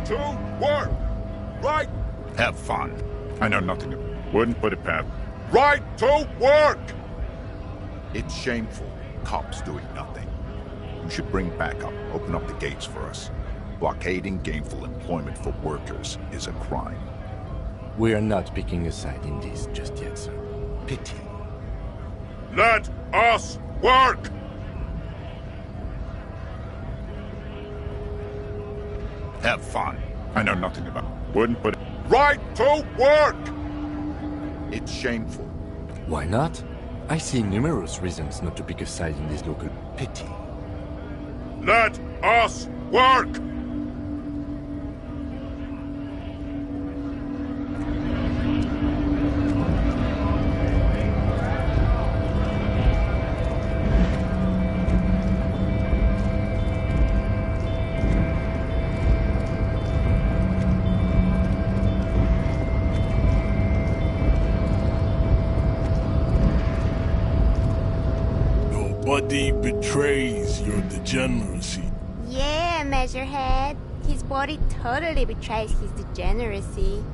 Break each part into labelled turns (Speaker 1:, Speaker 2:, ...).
Speaker 1: to work! Right!
Speaker 2: Have fun. I know nothing of it. Wouldn't put it past.
Speaker 1: Right to work!
Speaker 2: It's shameful. Cops doing nothing. You should bring backup. Open up the gates for us. Blockading gainful employment for workers is a crime.
Speaker 3: We are not picking a side in this just yet, sir.
Speaker 2: Pity.
Speaker 1: Let us work!
Speaker 2: Have fun. I know nothing about it. Wouldn't put it.
Speaker 1: Right to work!
Speaker 2: It's shameful.
Speaker 3: Why not? I see numerous reasons not to pick a side in this local pity.
Speaker 1: Let us work!
Speaker 4: Nobody betrays your degeneracy.
Speaker 5: Yeah, Measurehead. His body totally betrays his degeneracy.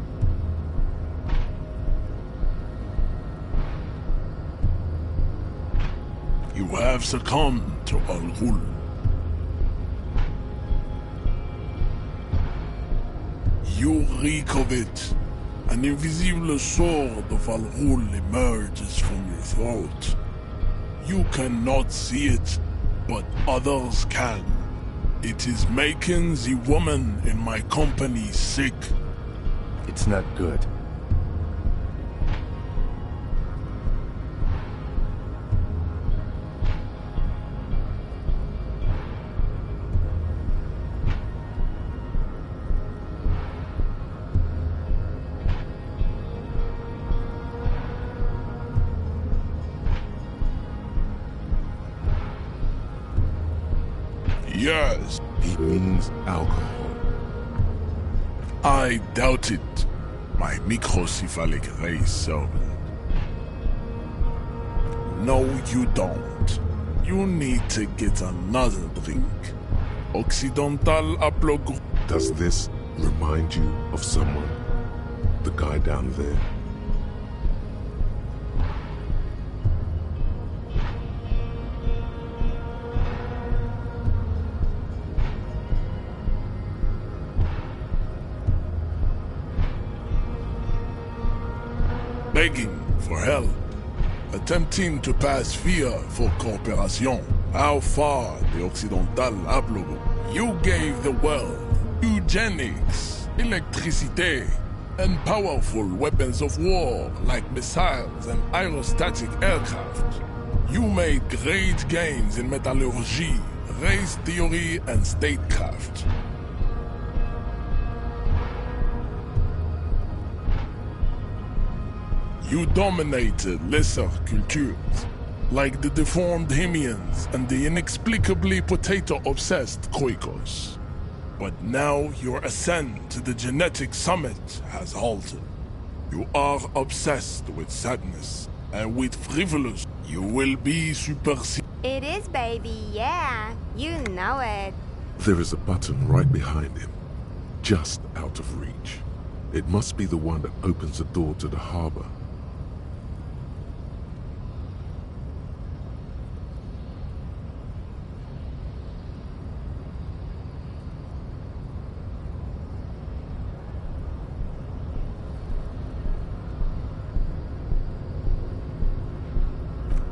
Speaker 4: You have succumbed to Al-Ghul. You reek of it. An invisible sword of Al-Ghul emerges from your throat. You cannot see it, but others can. It is making the woman in my company sick.
Speaker 3: It's not good.
Speaker 4: Yes,
Speaker 6: He means alcohol.
Speaker 4: I doubt it, my microcephalic race servant. No, you don't. You need to get another drink. Occidental Aplogo.
Speaker 6: Does this remind you of someone? The guy down there?
Speaker 4: Begging for help. Attempting to pass fear for cooperation. How far the Occidental Aplogo? You gave the world eugenics, electricity, and powerful weapons of war like missiles and aerostatic aircraft. You made great gains in metallurgy, race theory, and statecraft. You dominated lesser cultures, like the deformed Hemians and the inexplicably potato-obsessed Khoikos. But now your ascent to the genetic summit has halted. You are obsessed with sadness, and with frivolous, you will be superseded.
Speaker 5: It is, baby, yeah. You know it.
Speaker 6: There is a button right behind him, just out of reach. It must be the one that opens the door to the harbor.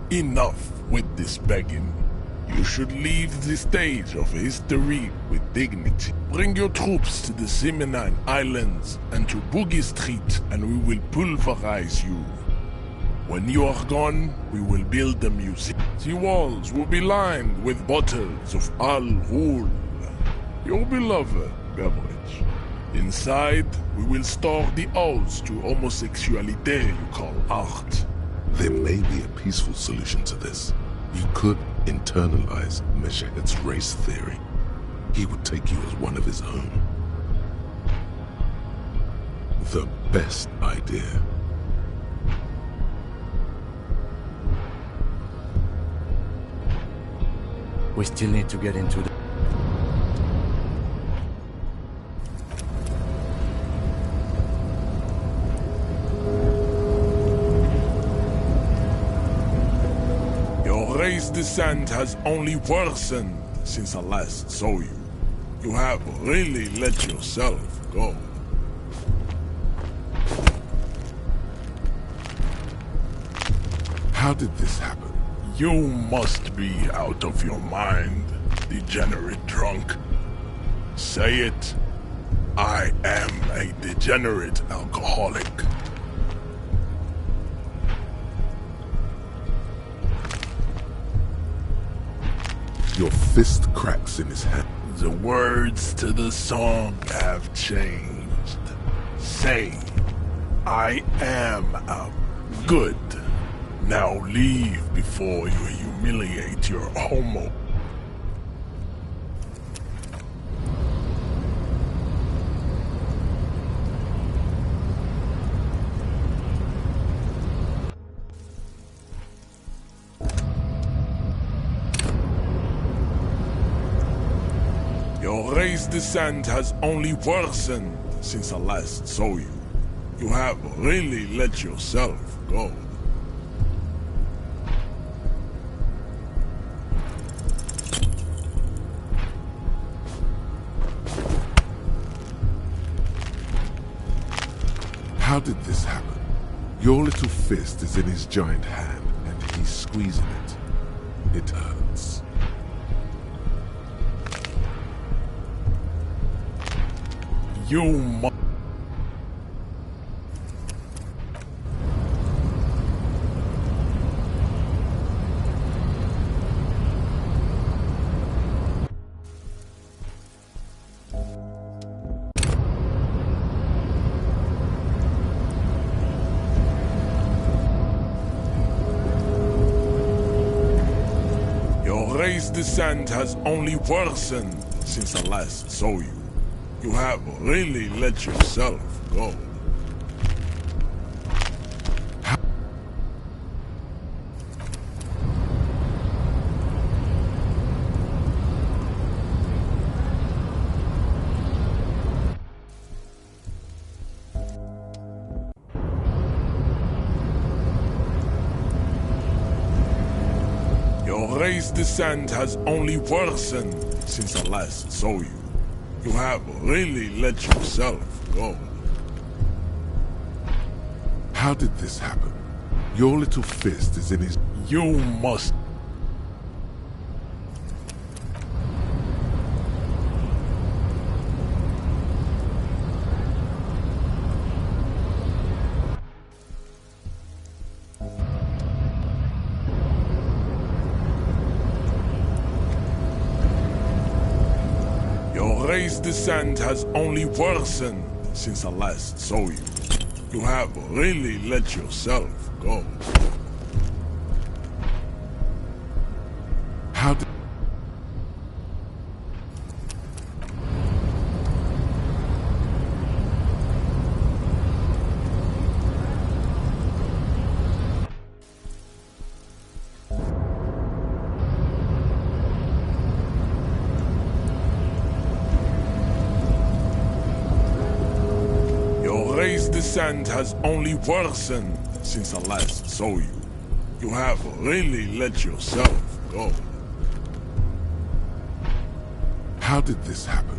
Speaker 4: Enough with this begging. You should leave the stage of history with dignity. Bring your troops to the Simonine Islands and to Boogie Street, and we will pulverize you. When you are gone, we will build a museum. The walls will be lined with bottles of Al-Ghul, your beloved beverage. Inside, we will store the odes to homosexuality you call art.
Speaker 6: There may be a peaceful solution to this. You could internalize Meshahet's race theory. He would take you as one of his own. The best idea.
Speaker 3: We still need to get into the...
Speaker 4: Your race descent has only worsened since I last saw you. You have really let yourself go.
Speaker 6: How did this happen?
Speaker 4: You must be out of your mind, degenerate drunk. Say it. I am a degenerate alcoholic.
Speaker 6: Your fist cracks in his hand.
Speaker 4: The words to the song have changed. Say, I am a good. Now leave before you humiliate your homo. Your race descent has only worsened since I last saw you. You have really let yourself go.
Speaker 6: How did this happen? Your little fist is in his giant hand, and he's squeezing it. It hurts.
Speaker 4: You must. Your race descent has only worsened since I last saw you. You have really let yourself go. Your race descent has only worsened since I last saw you. You have really let yourself go.
Speaker 6: How did this happen? Your little fist is in his...
Speaker 4: You must. Your race descent has only worsened since I last saw you. You have really let yourself go.
Speaker 6: How did...
Speaker 4: Your race descent has only worsened since I last saw you. You have really let yourself go.
Speaker 6: How did this happen?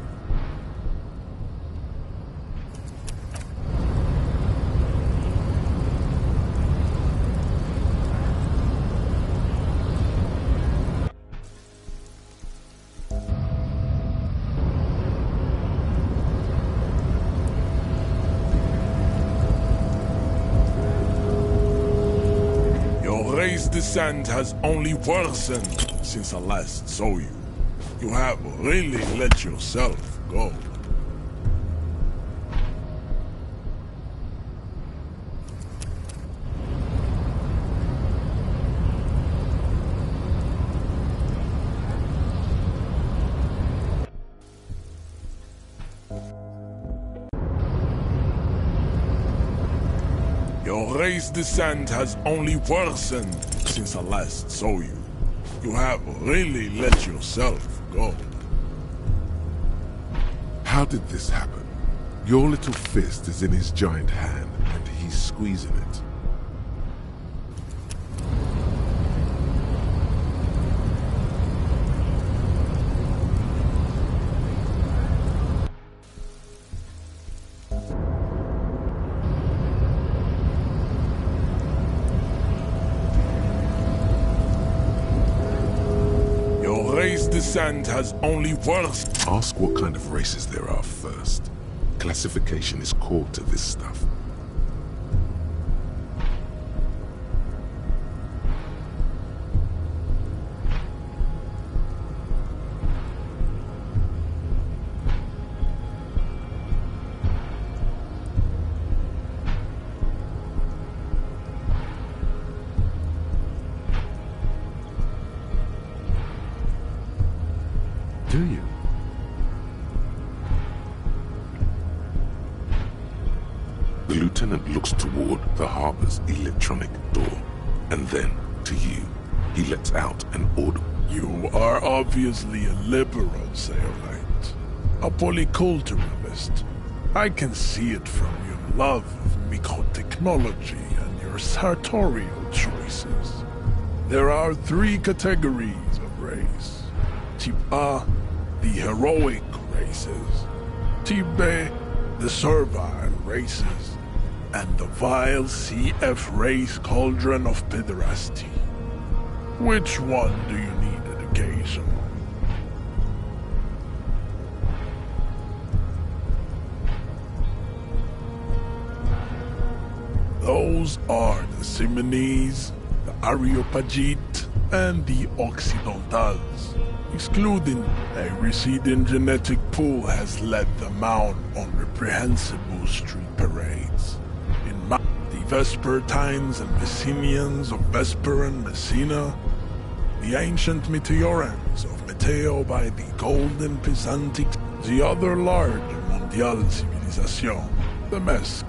Speaker 4: Your race descent has only worsened since I last saw you. You have really let yourself go. Your race descent has only worsened since I last saw you. You have really let yourself go.
Speaker 6: How did this happen? Your little fist is in his giant hand, and he's squeezing it.
Speaker 4: descent has only worse.
Speaker 6: Ask what kind of races there are first. Classification is core to this stuff.
Speaker 3: Do you?
Speaker 6: The lieutenant looks toward the harbor's electronic door, and then, to you, he lets out an order.
Speaker 4: You are obviously a liberal, Sailite. A polyculturalist. I can see it from your love of microtechnology and your sartorial choices. There are 3 categories of race. Type A, the heroic races. Type B, the servile races. And the vile CF race cauldron of pederasty. Which one do you need education on? Those are the Simonese, the Areopagite, and the Occidentals. Excluding a receding genetic pool has led them out on reprehensible street parades. In the Vespertines and Messenians of Vesper and Messina, the ancient Meteorans of Meteo by the Golden Pisantic, the other large Mondial civilization, the Mesk,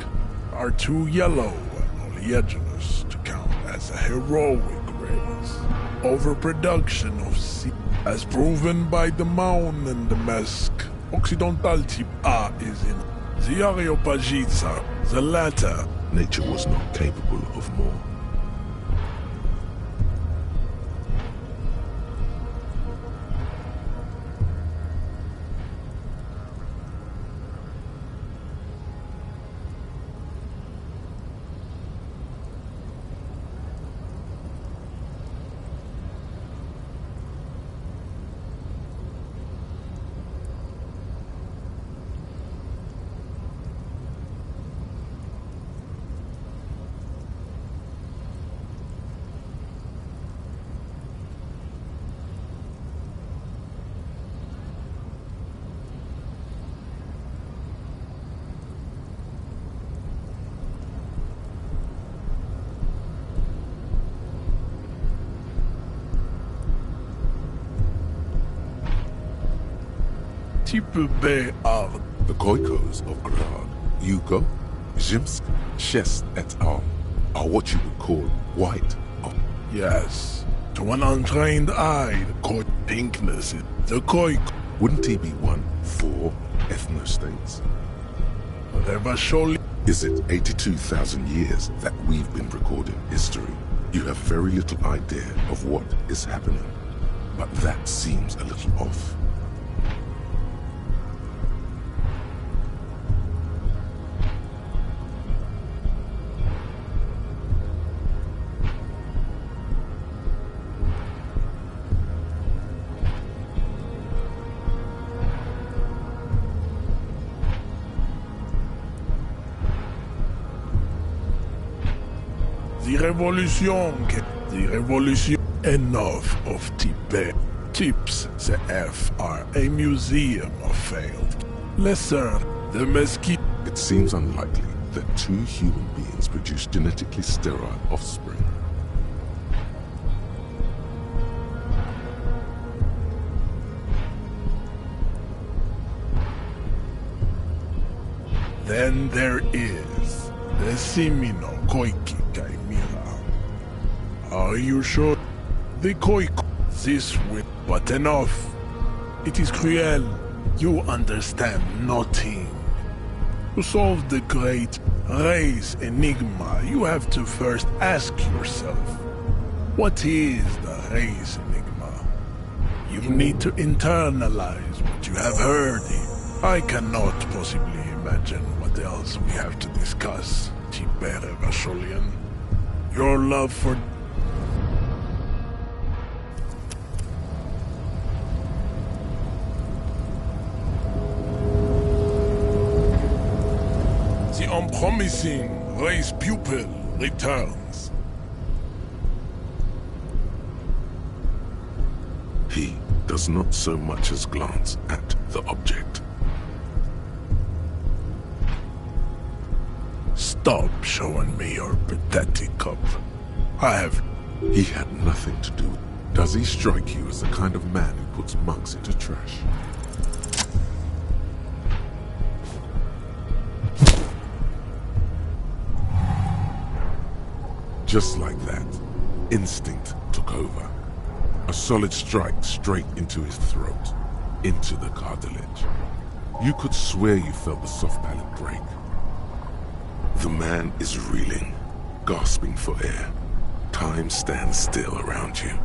Speaker 4: are too yellow and oleaginous to count as a heroic race. Overproduction of sea, as proven by the Maun and the Mesk, Occidental type A is in the Areopagites, the latter.
Speaker 6: Nature was not capable of more.
Speaker 4: Type B are
Speaker 6: The Koikos of Grad, Yugo, Zimsk, Shest et al. Are what you would call white.
Speaker 4: yes. To an untrained eye, the koi pinkness is the koi.
Speaker 6: Wouldn't he be one for ethnostates?
Speaker 4: Whatever surely.
Speaker 6: Is it 82,000 years that we've been recording history? You have very little idea of what is happening. But that seems a little off.
Speaker 4: The revolution enough of Tibet. Tips the F are a museum of failed. Lesser, the mesquite.
Speaker 6: It seems unlikely that 2 human beings produce genetically sterile offspring.
Speaker 4: Then there is the Simino Koiki Kaimira. Are you sure? The Koiko. This will, but enough. It is cruel. You understand nothing. To solve the great race enigma, you have to first ask yourself, what is the race enigma? You need to internalize what you have heard. I cannot possibly imagine what else we have to discuss, Tibere Vasholian. Your love for... unpromising race pupil returns.
Speaker 6: He does not so much as glance at the object.
Speaker 4: Stop showing me your pathetic cup.
Speaker 6: He had nothing to do. Does he strike you as the kind of man who puts mugs into trash? Just like that, instinct took over. A solid strike straight into his throat, into the cartilage. You could swear you felt the soft palate break. The man is reeling, gasping for air. Time stands still around you.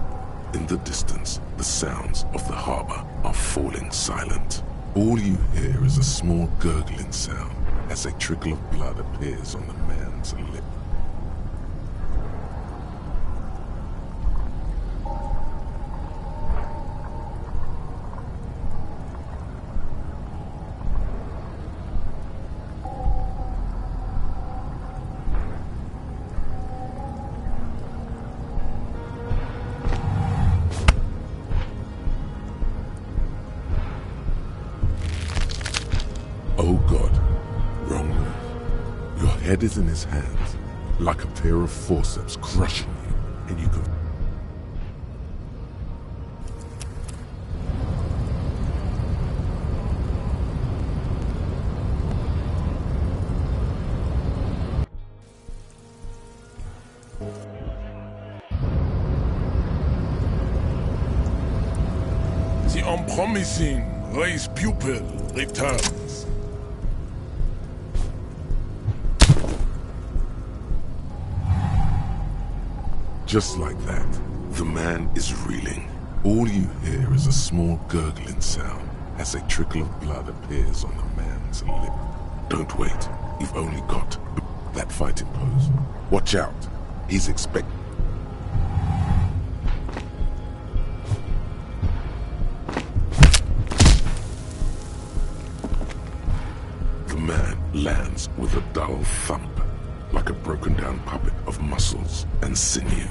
Speaker 6: In the distance, the sounds of the harbor are falling silent. All you hear is a small gurgling sound as a trickle of blood appears on the man's lip. Oh God, wrong move. Your head is in his hands, like a pair of forceps crushing you, and you can...
Speaker 4: The unpromising race pupil returns.
Speaker 6: Just like that, the man is reeling. All you hear is a small gurgling sound as a trickle of blood appears on the man's lip. Don't wait. You've only got that fighting pose. Watch out. He's expecting... The man lands with a dull thump, like a broken down puppet of muscles and sinew.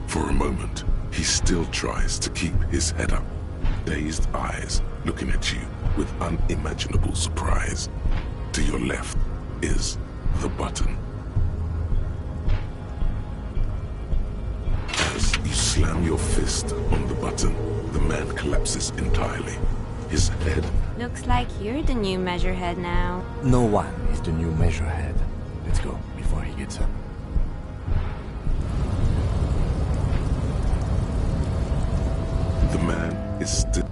Speaker 6: For a moment, he still tries to keep his head up, dazed eyes looking at you with unimaginable surprise. To your left is the button. As you slam your fist on the button, the man collapses entirely. His head...
Speaker 5: Looks like you're the new measurehead now.
Speaker 3: No one is the new measurehead. Let's go before he gets up.
Speaker 6: The man is still...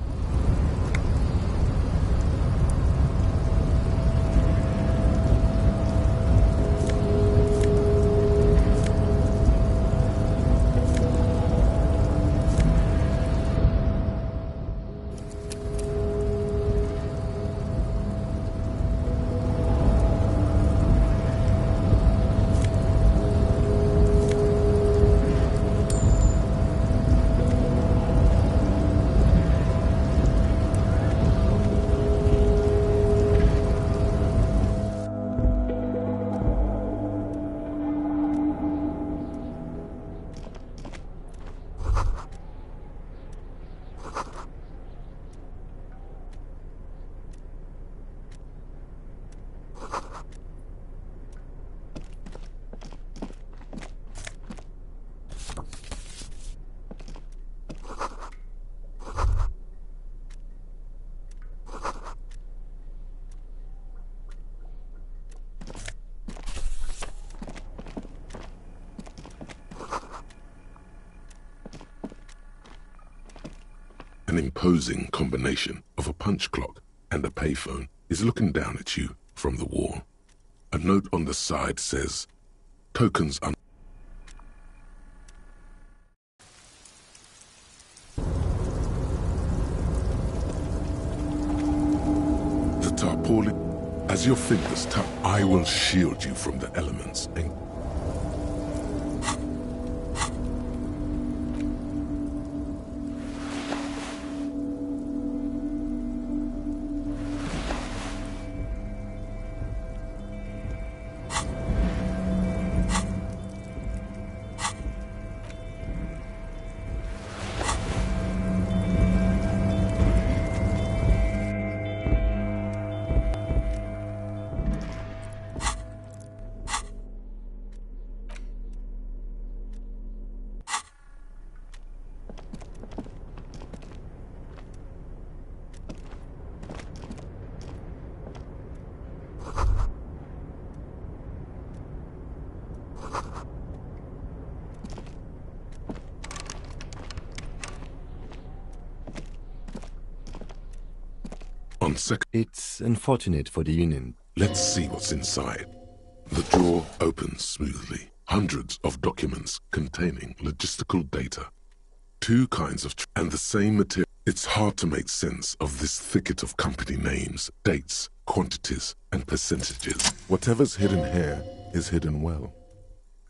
Speaker 6: An imposing combination of a punch clock and a payphone is looking down at you from the wall. A note on the side says, "Tokens un..." The tarpaulin, as your fingers touch, I will shield you from the elements and... on second.
Speaker 3: It's unfortunate for the Union.
Speaker 6: Let's see what's inside. The drawer opens smoothly. Hundreds of documents containing logistical data. Two kinds of and the same material. It's hard to make sense of this thicket of company names, dates, quantities, and percentages. Whatever's hidden here is hidden well.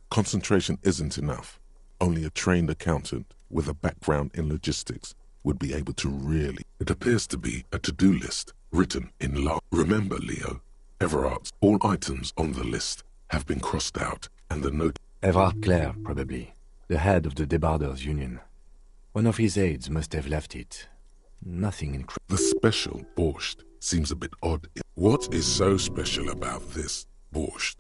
Speaker 6: Concentration isn't enough. Only a trained accountant with a background in logistics would be able to really. It appears to be a to-do list written in large. Remember, Leo, Everard's all items on the list have been crossed out, and the note.
Speaker 3: Everard Clare, probably. The head of the Debarders Union. One of his aides must have left it. Nothing incredible.
Speaker 6: The special borscht seems a bit odd. What is so special about this borscht?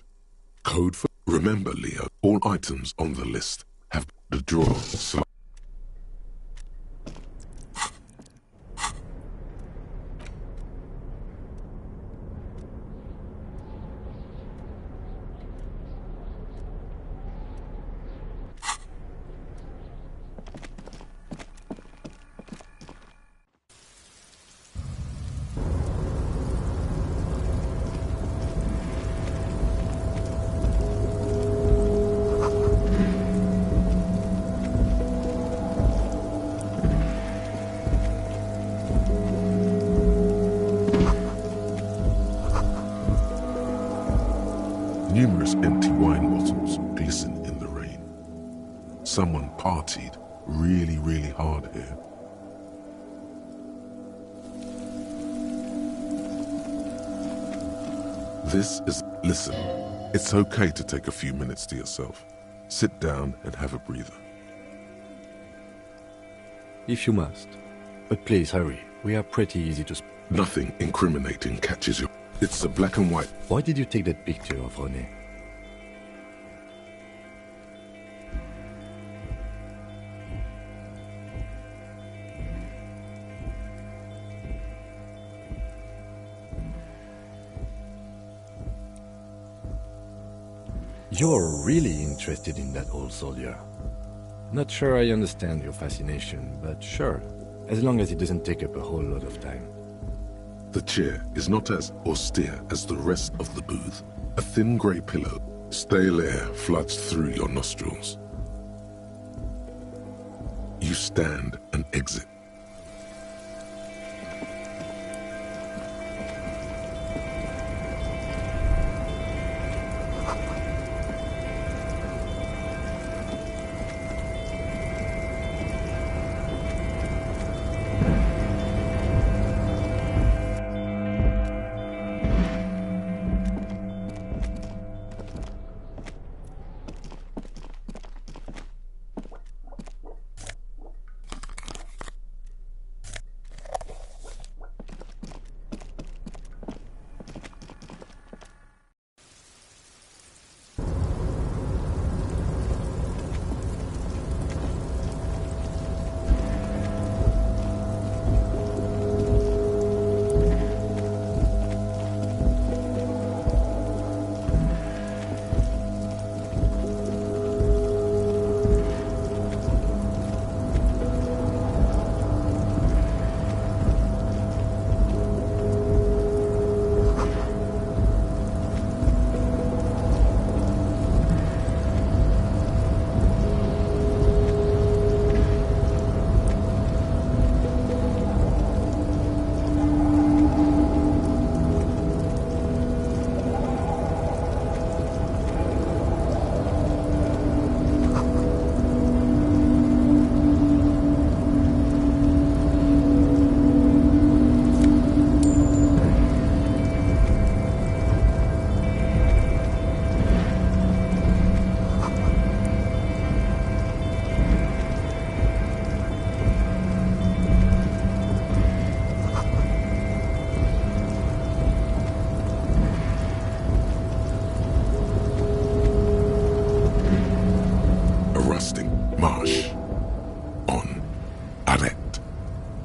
Speaker 6: Code for. Remember, Leo, all items on the list have the drawer. Numerous empty wine bottles glisten in the rain. Someone partied really hard here. This is... Listen, it's okay to take a few minutes to yourself. Sit down and have a breather.
Speaker 3: If you must. But please hurry. We are pretty easy to...
Speaker 6: Nothing incriminating catches you. It's a black and white.
Speaker 3: Why did you take that picture of René? You're really interested in that old soldier. Not sure I understand your fascination, but sure, as long as it doesn't take up a whole lot of time.
Speaker 6: The chair is not as austere as the rest of the booth. A thin grey pillow, stale air floods through your nostrils. You stand and exit. Marsh. On. Arrête.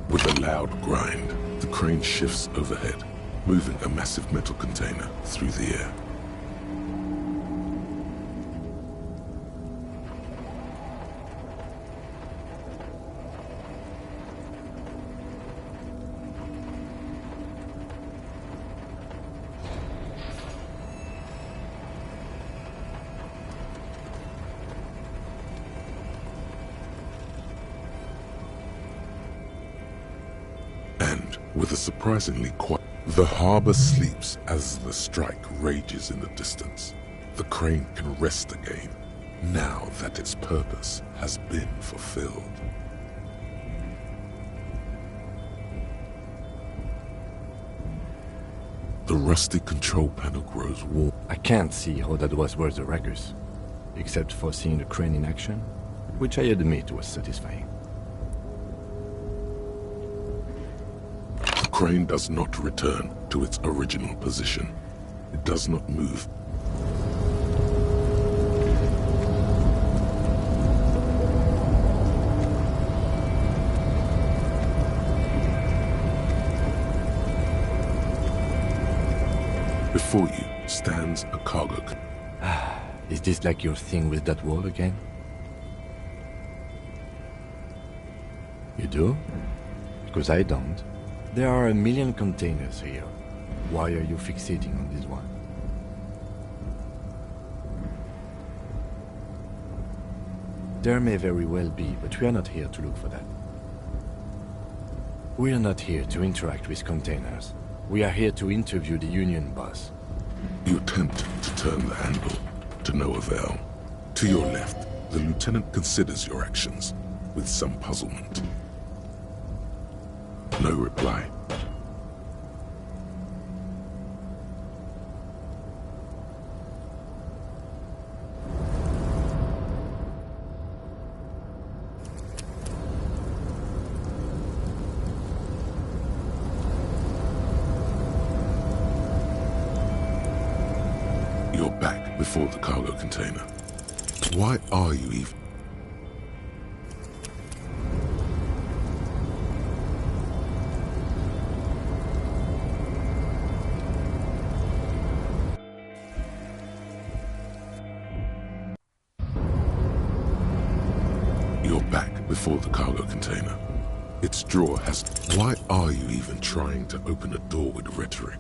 Speaker 6: With a loud grind, the crane shifts overhead, moving a massive metal container through the air. And with a surprisingly quiet... The harbor sleeps as the strike rages in the distance. The crane can rest again, now that its purpose has been fulfilled. The rusty control panel grows warm.
Speaker 3: I can't see how that was worth the wreckers, except for seeing the crane in action, which I admit was satisfying.
Speaker 6: The crane does not return to its original position. It does not move. Before you stands a cargo.
Speaker 3: Is this like your thing with that wall again? You do? Because I don't. There are a million containers here. Why are you fixating on this one? There may very well be, but we are not here to look for that. We are not here to interact with containers. We are here to interview the Union boss.
Speaker 6: You attempt to turn the handle, to no avail. To your left, the lieutenant considers your actions with some puzzlement. No reply. You're back before the cargo container. Why are you even... You're back before the cargo container. Its drawer has... Why are you even trying to open a door with rhetoric?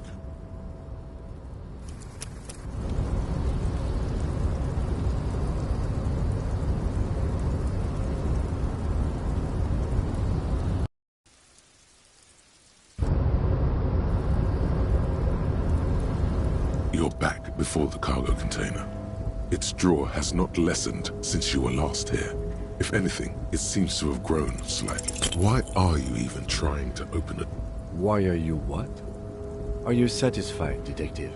Speaker 6: You're back before the cargo container. Its drawer has not lessened since you were last here. If anything, it seems to have grown slightly. Why are you even trying to open it?
Speaker 3: Why are you what? Are you satisfied, detective?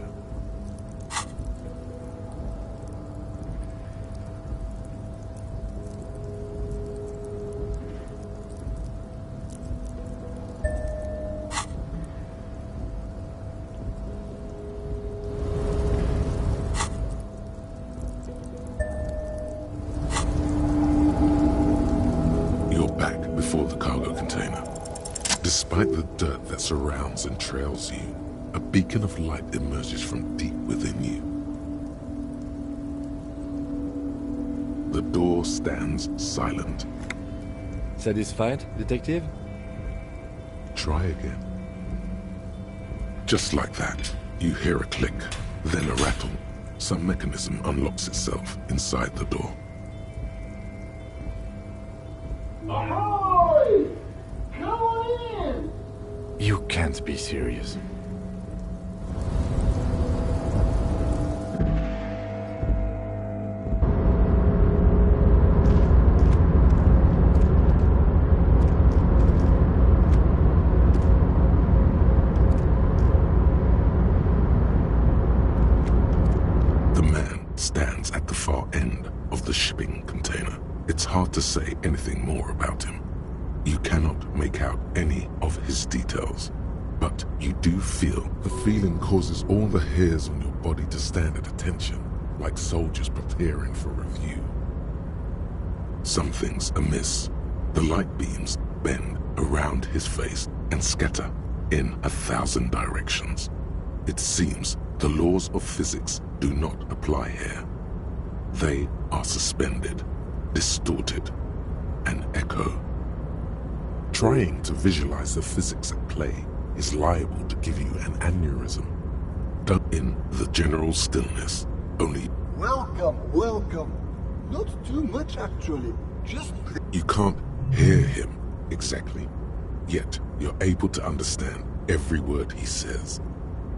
Speaker 6: Before the cargo container. Despite the dirt that surrounds and trails you, a beacon of light emerges from deep within you. The door stands silent.
Speaker 3: Satisfied, detective?
Speaker 6: Try again. Just like that, you hear a click, then a rattle. Some mechanism unlocks itself inside the door.
Speaker 7: Ahoy! Come on in!
Speaker 3: You can't be serious.
Speaker 6: The man stands at the far end of the shipping container. It's hard to say anything more about him. You cannot make out any of his details, but you do feel the feeling causes all the hairs on your body to stand at attention, like soldiers preparing for review. Something's amiss. The light beams bend around his face and scatter in 1,000 directions. It seems the laws of physics do not apply here. They are suspended, distorted, and echo. Trying to visualize the physics at play is liable to give you an aneurysm. In the general stillness, only...
Speaker 7: Welcome, welcome. Not too much actually. Just...
Speaker 6: You can't hear him exactly. yet you're able to understand every word he says.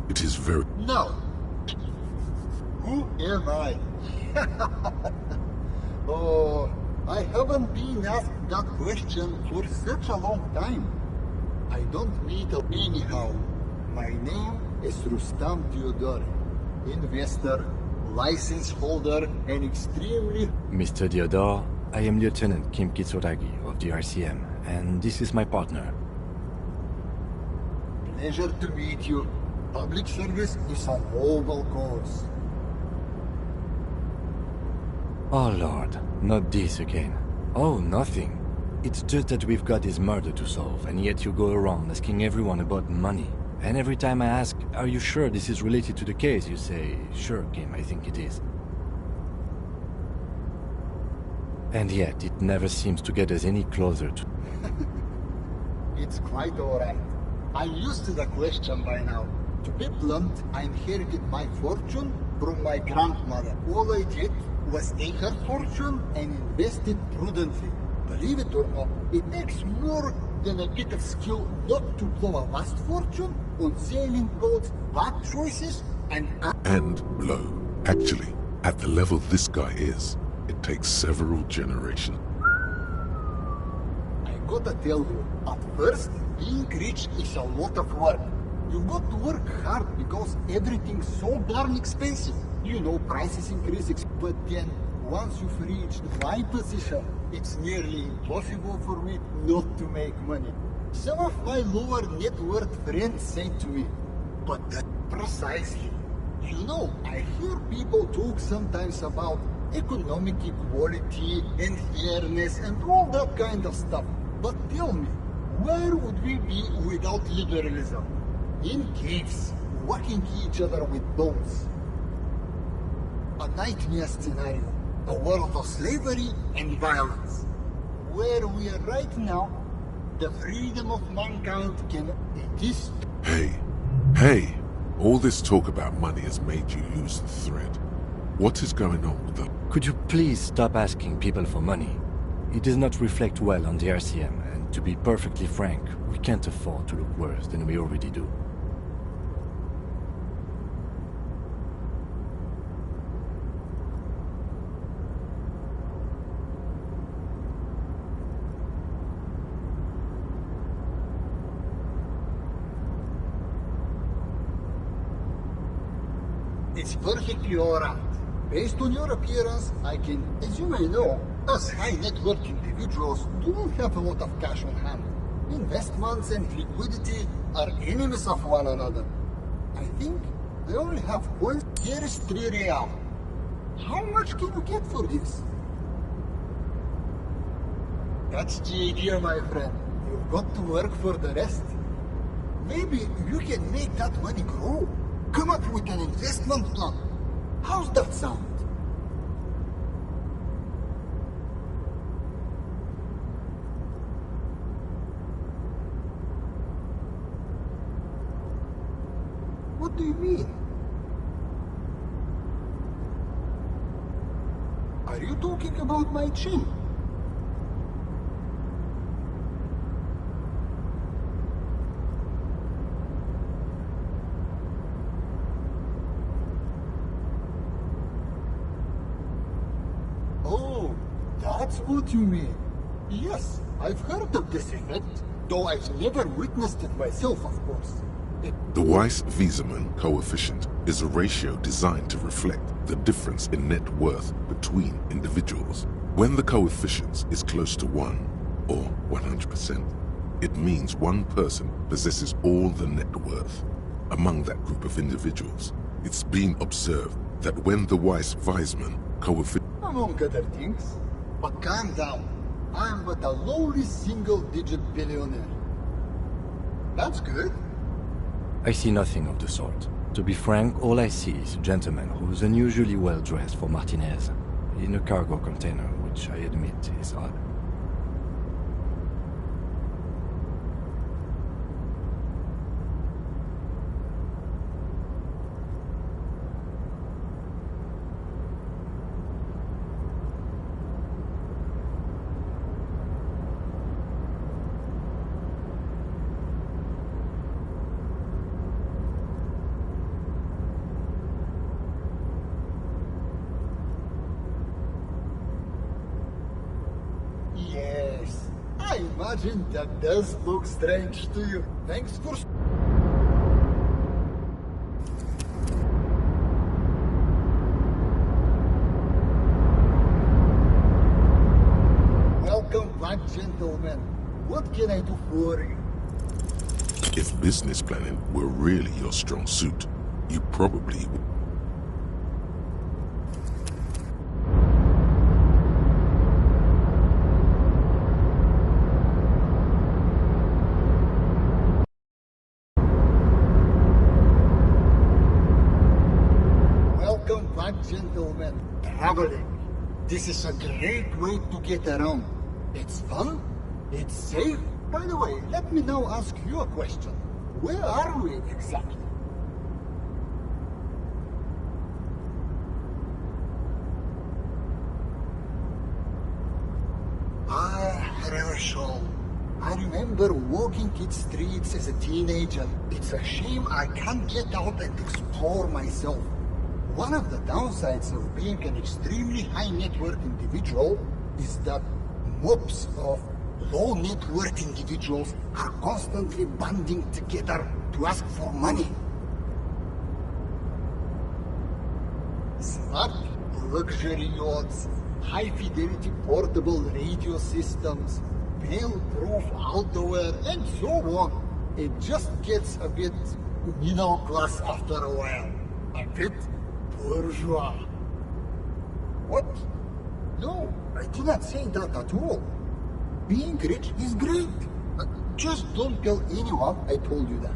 Speaker 6: It is very...
Speaker 7: No. Who am I? Oh, I haven't been asked that question for such a long time. I don't need a anyhow. My name is Rustam Theodore, investor, license holder, and extremely...
Speaker 3: Mr. Theodore, I am Lieutenant Kim Kitsuragi of the RCM, and this is my partner.
Speaker 7: Pleasure to meet you. Public service is a noble cause.
Speaker 3: Oh Lord, not this again. Oh, nothing. It's just that we've got this murder to solve, and yet you go around asking everyone about money. And every time I ask, are you sure this is related to the case, you say, sure, Kim, I think it is. And yet, it never seems to get us any closer to...
Speaker 7: It's quite alright. I'm used to the question by now. To be blunt, I inherited my fortune from my grandmother. All I did was take her fortune and invest it prudently. Believe it or not, it takes more than a bit of skill not to blow a vast fortune on sailing boats, bad choices, and
Speaker 6: blow. Actually, at the level this guy is, it takes several generations.
Speaker 7: I gotta tell you, at first, being rich is a lot of work. You got to work hard because everything's so darn expensive. You know, prices increase, but then once you've reached my position, it's nearly impossible for me not to make money. Some of my lower net worth friends say to me, but that precisely. You know, I hear people talk sometimes about economic equality and fairness and all that kind of stuff. But tell me, where would we be without liberalism? In caves, whacking each other with bones. A nightmare scenario. A world of slavery and violence. Where we are right now, the freedom of mankind can... It is...
Speaker 6: Hey! All this talk about money has made you lose the thread. What is going on with the...
Speaker 3: Could you please stop asking people for money? It does not reflect well on the RCM, and to be perfectly frank, we can't afford to look worse than we already do.
Speaker 7: It's perfectly alright. Based on your appearance, I can, as you may know, us high net worth individuals don't have a lot of cash on hand. Investments and liquidity are enemies of one another. I think I only have coins. Here is 3 real. How much can you get for this? That's the idea, my friend. You've got to work for the rest. Maybe you can make that money grow. Come up with an investment plan. How's that sound? What do you mean? Are you talking about my chin? That's what you mean. Yes, I've heard of this effect, though I've never witnessed it myself, of course.
Speaker 6: The Weiss-Wieserman coefficient is a ratio designed to reflect the difference in net worth between individuals. When the coefficient is close to 1, or 100%, it means one person possesses all the net worth. Among that group of individuals, it's been observed that when the Weiss-Wieserman coefficient...
Speaker 7: Among other things. But calm down. I am but a lowly single-digit billionaire. That's good.
Speaker 3: I see nothing of the sort. To be frank, all I see is a gentleman who's unusually well dressed for Martinez, in a cargo container, which I admit is odd.
Speaker 7: imagine that does look strange to you. Thanks for... Welcome back, gentlemen. What can I do for you?
Speaker 6: If business planning were really your strong suit, you probably would.
Speaker 7: Welcome back, gentlemen. Traveling. This is a great way to get around. It's fun, it's safe. By the way, let me now ask you a question. Where are we exactly? Herschel. I remember walking its streets as a teenager. It's a shame I can't get out and explore myself. One of the downsides of being an extremely high net worth individual is that mobs of low net worth individuals are constantly banding together to ask for money. Smart luxury yachts, high fidelity portable radio systems, fail-proof outerwear, and so on. It just gets a bit middle class after a while. A bit bourgeois. What? No, I did not say that at all. Being rich is great. Just don't tell anyone I told you that.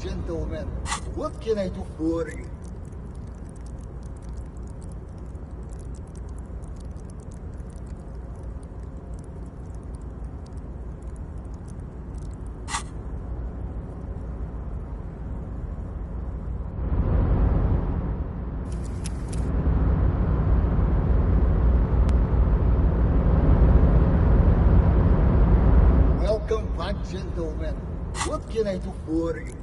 Speaker 7: Gentlemen, what can I do for you? Welcome back, gentlemen. What can I do for you?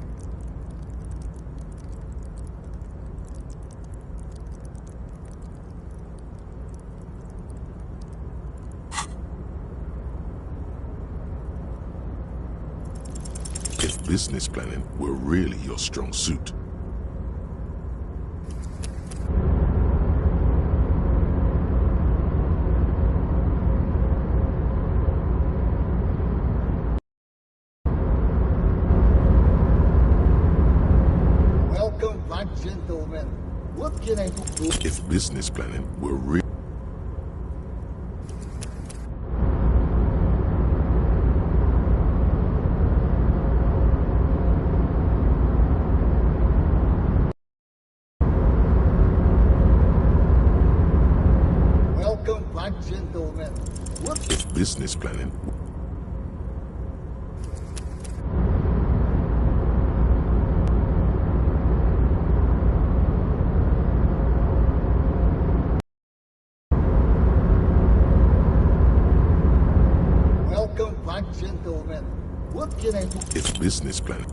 Speaker 6: If business planning were really your strong suit,
Speaker 7: Welcome back, gentlemen. What can I do for you?
Speaker 6: if business planning were real.
Speaker 7: Welcome back, gentlemen. What?
Speaker 6: If business planning
Speaker 7: Welcome back, gentlemen. What can I do?
Speaker 6: if business planning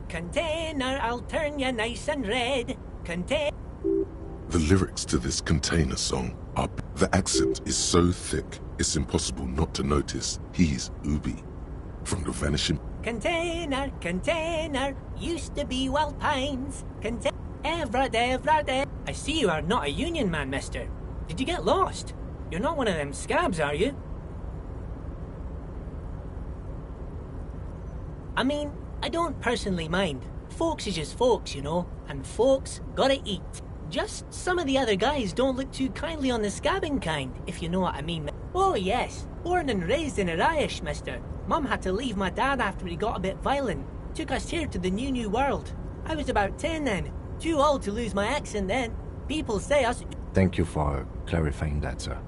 Speaker 8: container, I'll turn you nice and red.
Speaker 6: The lyrics to this container song are... The accent is so thick, it's impossible not to notice he's Ubi. From the vanishing...
Speaker 8: Container, used to be Wild Pines. Everard. I see you are not a union man, mister. Did you get lost? You're not one of them scabs, are you? I mean, I don't personally mind. Folks is just folks, you know, and folks gotta eat. Just some of the other guys don't look too kindly on the scabbing kind, if you know what I mean. Oh yes, born and raised in Irish, mister. Mum had to leave my dad after he got a bit violent. Took us here to the new world. I was about 10 then. Too old to lose my accent then. People say us...
Speaker 3: Thank you for clarifying that, sir.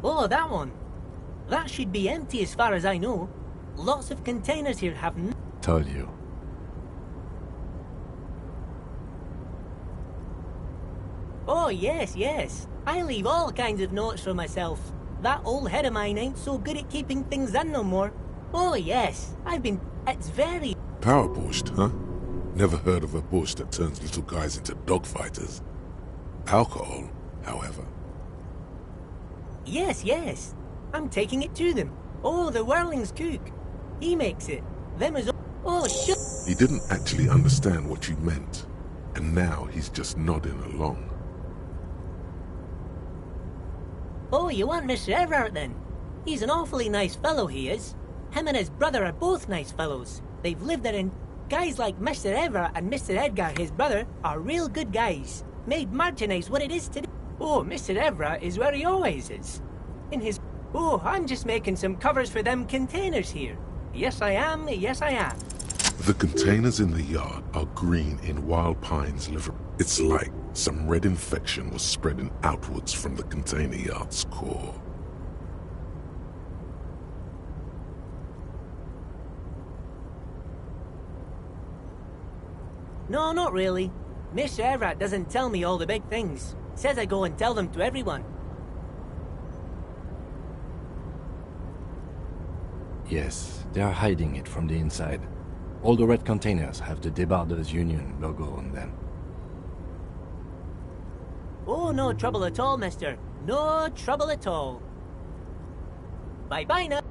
Speaker 8: Oh, that one. That should be empty as far as I know. Lots of containers here have...
Speaker 3: Told you.
Speaker 8: Oh, yes. I leave all kinds of notes for myself. That old head of mine ain't so good at keeping things in no more. Oh, yes. It's very...
Speaker 6: Power borscht, huh? Never heard of a borscht that turns little guys into dogfighters. Alcohol, however.
Speaker 8: Yes. I'm taking it to them. Oh, the Whirling's cook. He makes it. Them is... Oh, shit.
Speaker 6: He didn't actually understand what you meant, and now he's just nodding along.
Speaker 8: Oh, you want Mr. Everard then? He's an awfully nice fellow, he is. Him and his brother are both nice fellows. They've lived there, and guys like Mr. Everard and Mr. Edgar, his brother, are real good guys. Made Martinez what it is today. Oh, Mr. Everard is where he always is. In his... Oh, I'm just making some covers for them containers here. Yes, I am.
Speaker 6: The containers in the yard are green in Wild Pine's liver. It's like some red infection was spreading outwards from the container yard's core.
Speaker 8: No, not really. Mr. Everett doesn't tell me all the big things. Says I go and tell them to everyone.
Speaker 3: Yes, they are hiding it from the inside. All the red containers have the Debarders Union logo on them.
Speaker 8: Oh, no trouble at all, mister. No trouble at all. Bye-bye now.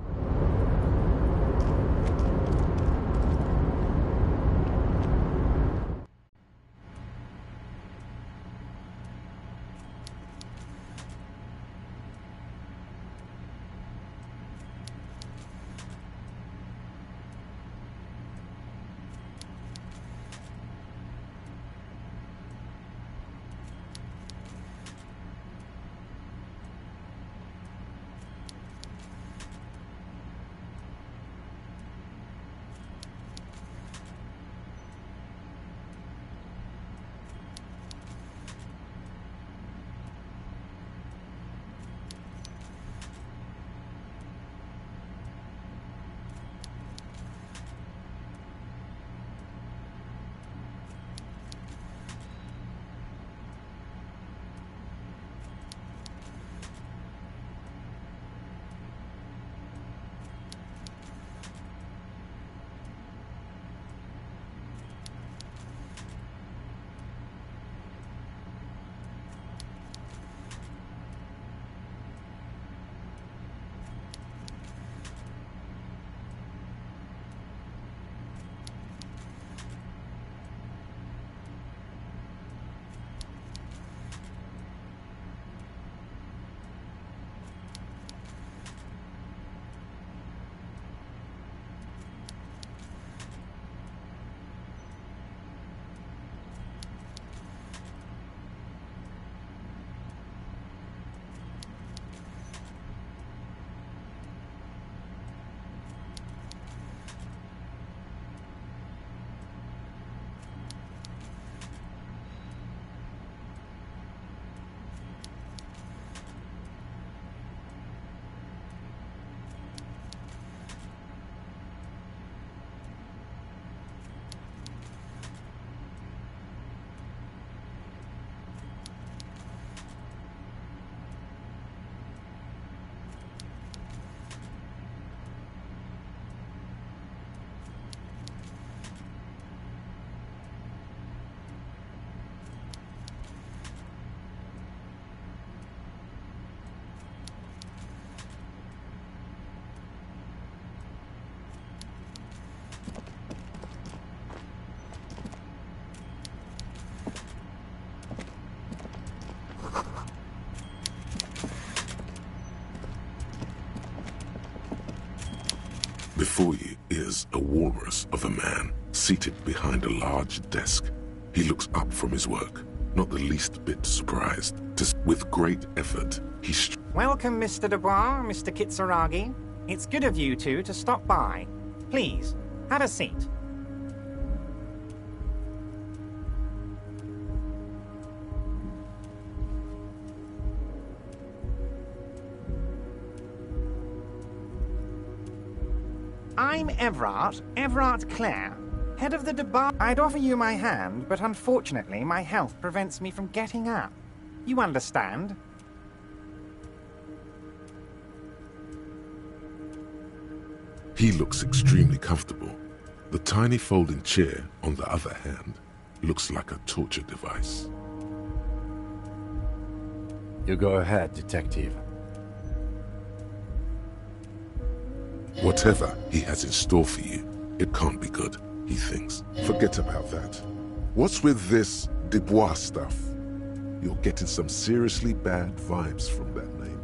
Speaker 6: Before you is a walrus of a man seated behind a large desk. He looks up from his work, not the least bit surprised. With great effort, he
Speaker 9: Welcome, Mr. Dubois, Mr. Kitsuragi. It's good of you two to stop by. Please, have a seat. I'm Everard Clare, head of the Dubois. I'd offer you my hand, but unfortunately my health prevents me from getting up. You understand?
Speaker 6: He looks extremely comfortable. The tiny folding chair, on the other hand, looks like a torture device.
Speaker 3: You go ahead, detective.
Speaker 6: Whatever he has in store for you, it can't be good, he thinks. Forget about that. What's with this Dubois stuff? You're getting some seriously bad vibes from that name.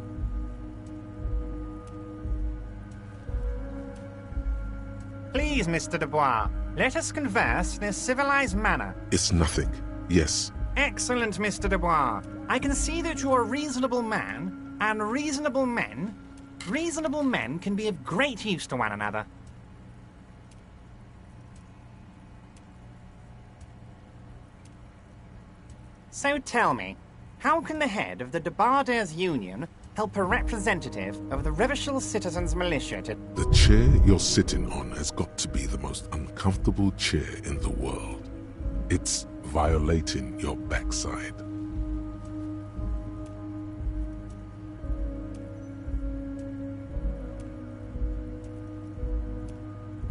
Speaker 9: Please, Mr. Dubois, let us converse in a civilized manner.
Speaker 6: It's nothing. Yes.
Speaker 9: Excellent, Mr. Dubois. I can see that you're a reasonable man, and reasonable men can be of great use to one another. So tell me, how can the head of the Debarders Union help a representative of the Revachol Citizens Militia to...
Speaker 6: The chair you're sitting on has got to be the most uncomfortable chair in the world. It's violating your backside.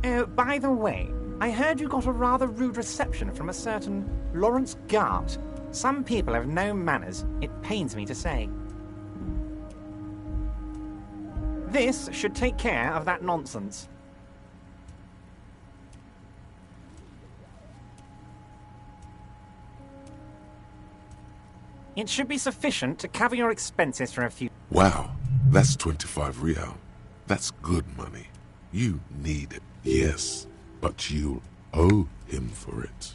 Speaker 9: Oh, by the way, I heard you got a rather rude reception from a certain Lawrence Gart. Some people have no manners, it pains me to say. This should take care of that nonsense. It should be sufficient to cover your expenses for a few...
Speaker 6: Wow, that's 25 real. That's good money. You need it, yes, but you'll owe him for it.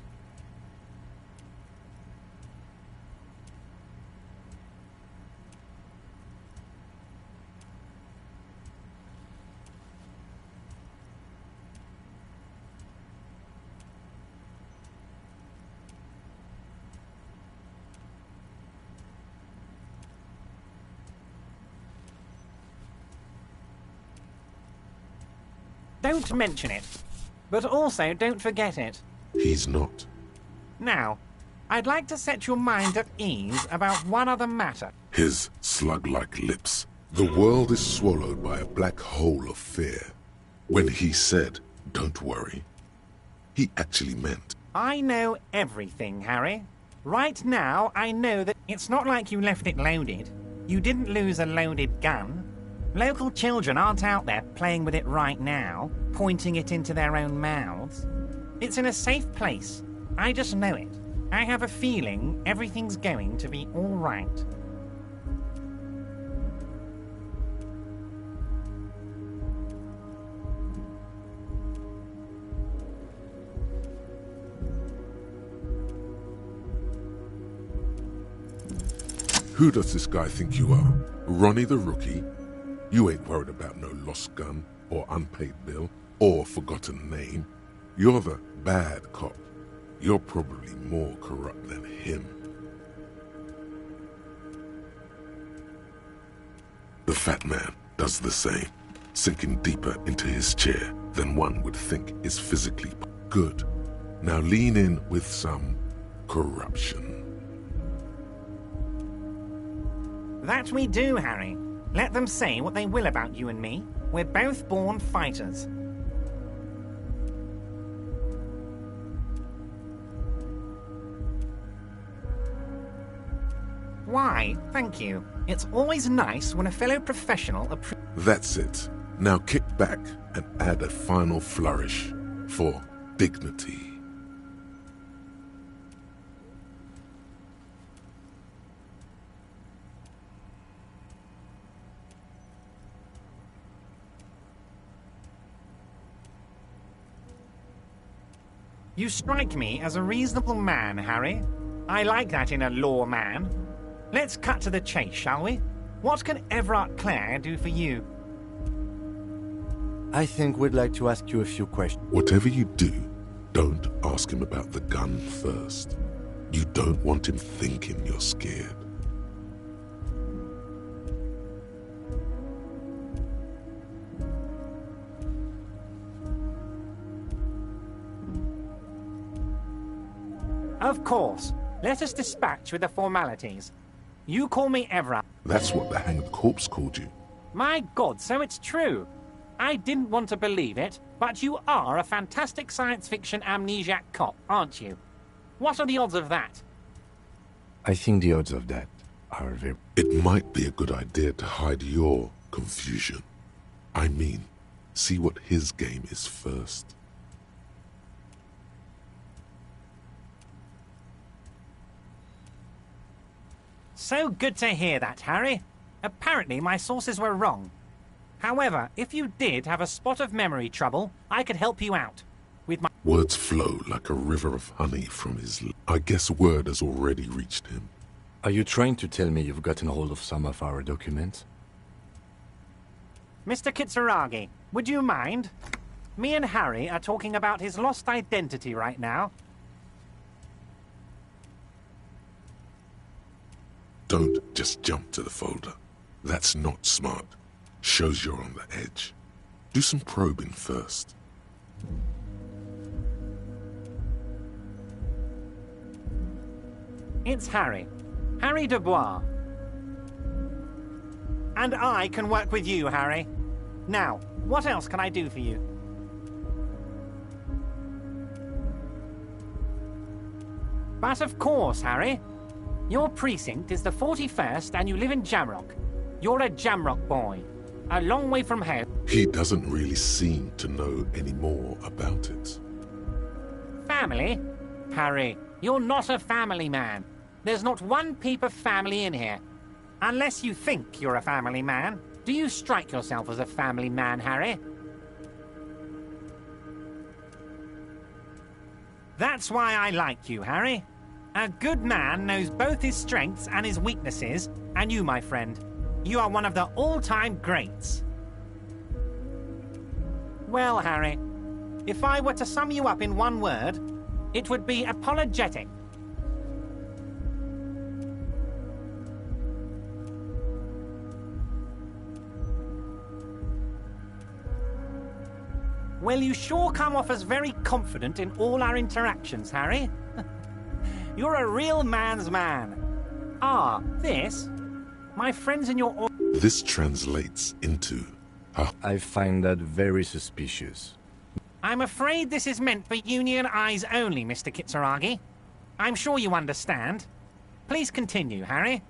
Speaker 9: Don't mention it, but also don't forget it.
Speaker 6: He's not.
Speaker 9: Now, I'd like to set your mind at ease about one other matter.
Speaker 6: His slug-like lips. The world is swallowed by a black hole of fear. When he said, "Don't worry," he actually meant...
Speaker 9: I know everything, Harry. Right now, I know that it's not like you left it loaded. You didn't lose a loaded gun. Local children aren't out there playing with it right now, pointing it into their own mouths. It's in a safe place. I just know it. I have a feeling everything's going to be all right.
Speaker 6: Who does this guy think you are? Ronnie the Rookie? You ain't worried about no lost gun, or unpaid bill, or forgotten name. You're the bad cop. You're probably more corrupt than him. The fat man does the same, sinking deeper into his chair than one would think is physically good. Now lean in with some corruption.
Speaker 9: That we do, Harry. Let them say what they will about you and me. We're both born fighters. Why, thank you. It's always nice when a fellow professional
Speaker 6: That's it. Now kick back and add a final flourish for dignity.
Speaker 9: You strike me as a reasonable man, Harry. I like that in a lawman. Let's cut to the chase, shall we? What can Everard Clare do for you?
Speaker 3: I think we'd like to ask you a few questions.
Speaker 6: Whatever you do, don't ask him about the gun first. You don't want him thinking you're scared.
Speaker 9: Of course. Let us dispatch with the formalities. You call me Everard.
Speaker 6: That's what the hanged corpse called you.
Speaker 9: My God, so it's true. I didn't want to believe it, but you are a fantastic science fiction amnesiac cop, aren't you? What are the odds of that?
Speaker 3: I think the odds of that are very...
Speaker 6: It might be a good idea to hide your confusion. I mean, see what his game is first.
Speaker 9: So good to hear that, Harry. Apparently my sources were wrong. However, if you did have a spot of memory trouble, I could help you out. With my...
Speaker 6: Words flow like a river of honey from his lips. I guess word has already reached him.
Speaker 3: Are you trying to tell me you've gotten hold of some of our documents?
Speaker 9: Mr. Kitsuragi, would you mind? Me and Harry are talking about his lost identity right now.
Speaker 6: Don't just jump to the folder. That's not smart. Shows you're on the edge. Do some probing first.
Speaker 9: It's Harry. Harry Dubois. And I can work with you, Harry. Now, what else can I do for you? But of course, Harry. Your precinct is the 41st and you live in Jamrock. You're a Jamrock boy. A long way from home.
Speaker 6: He doesn't really seem to know any more about it.
Speaker 9: Family? Harry, you're not a family man. There's not one peep of family in here. Unless you think you're a family man. Do you strike yourself as a family man, Harry? That's why I like you, Harry. A good man knows both his strengths and his weaknesses, and you, my friend, you are one of the all-time greats. Well, Harry, if I were to sum you up in one word, it would be apologetic. Well, you sure come off as very confident in all our interactions, Harry. You're a real man's man. Ah, this? My friends in your...
Speaker 6: This translates into...
Speaker 3: I find that very suspicious.
Speaker 9: I'm afraid this is meant for Union eyes only, Mr. Kitsuragi. I'm sure you understand. Please continue, Harry.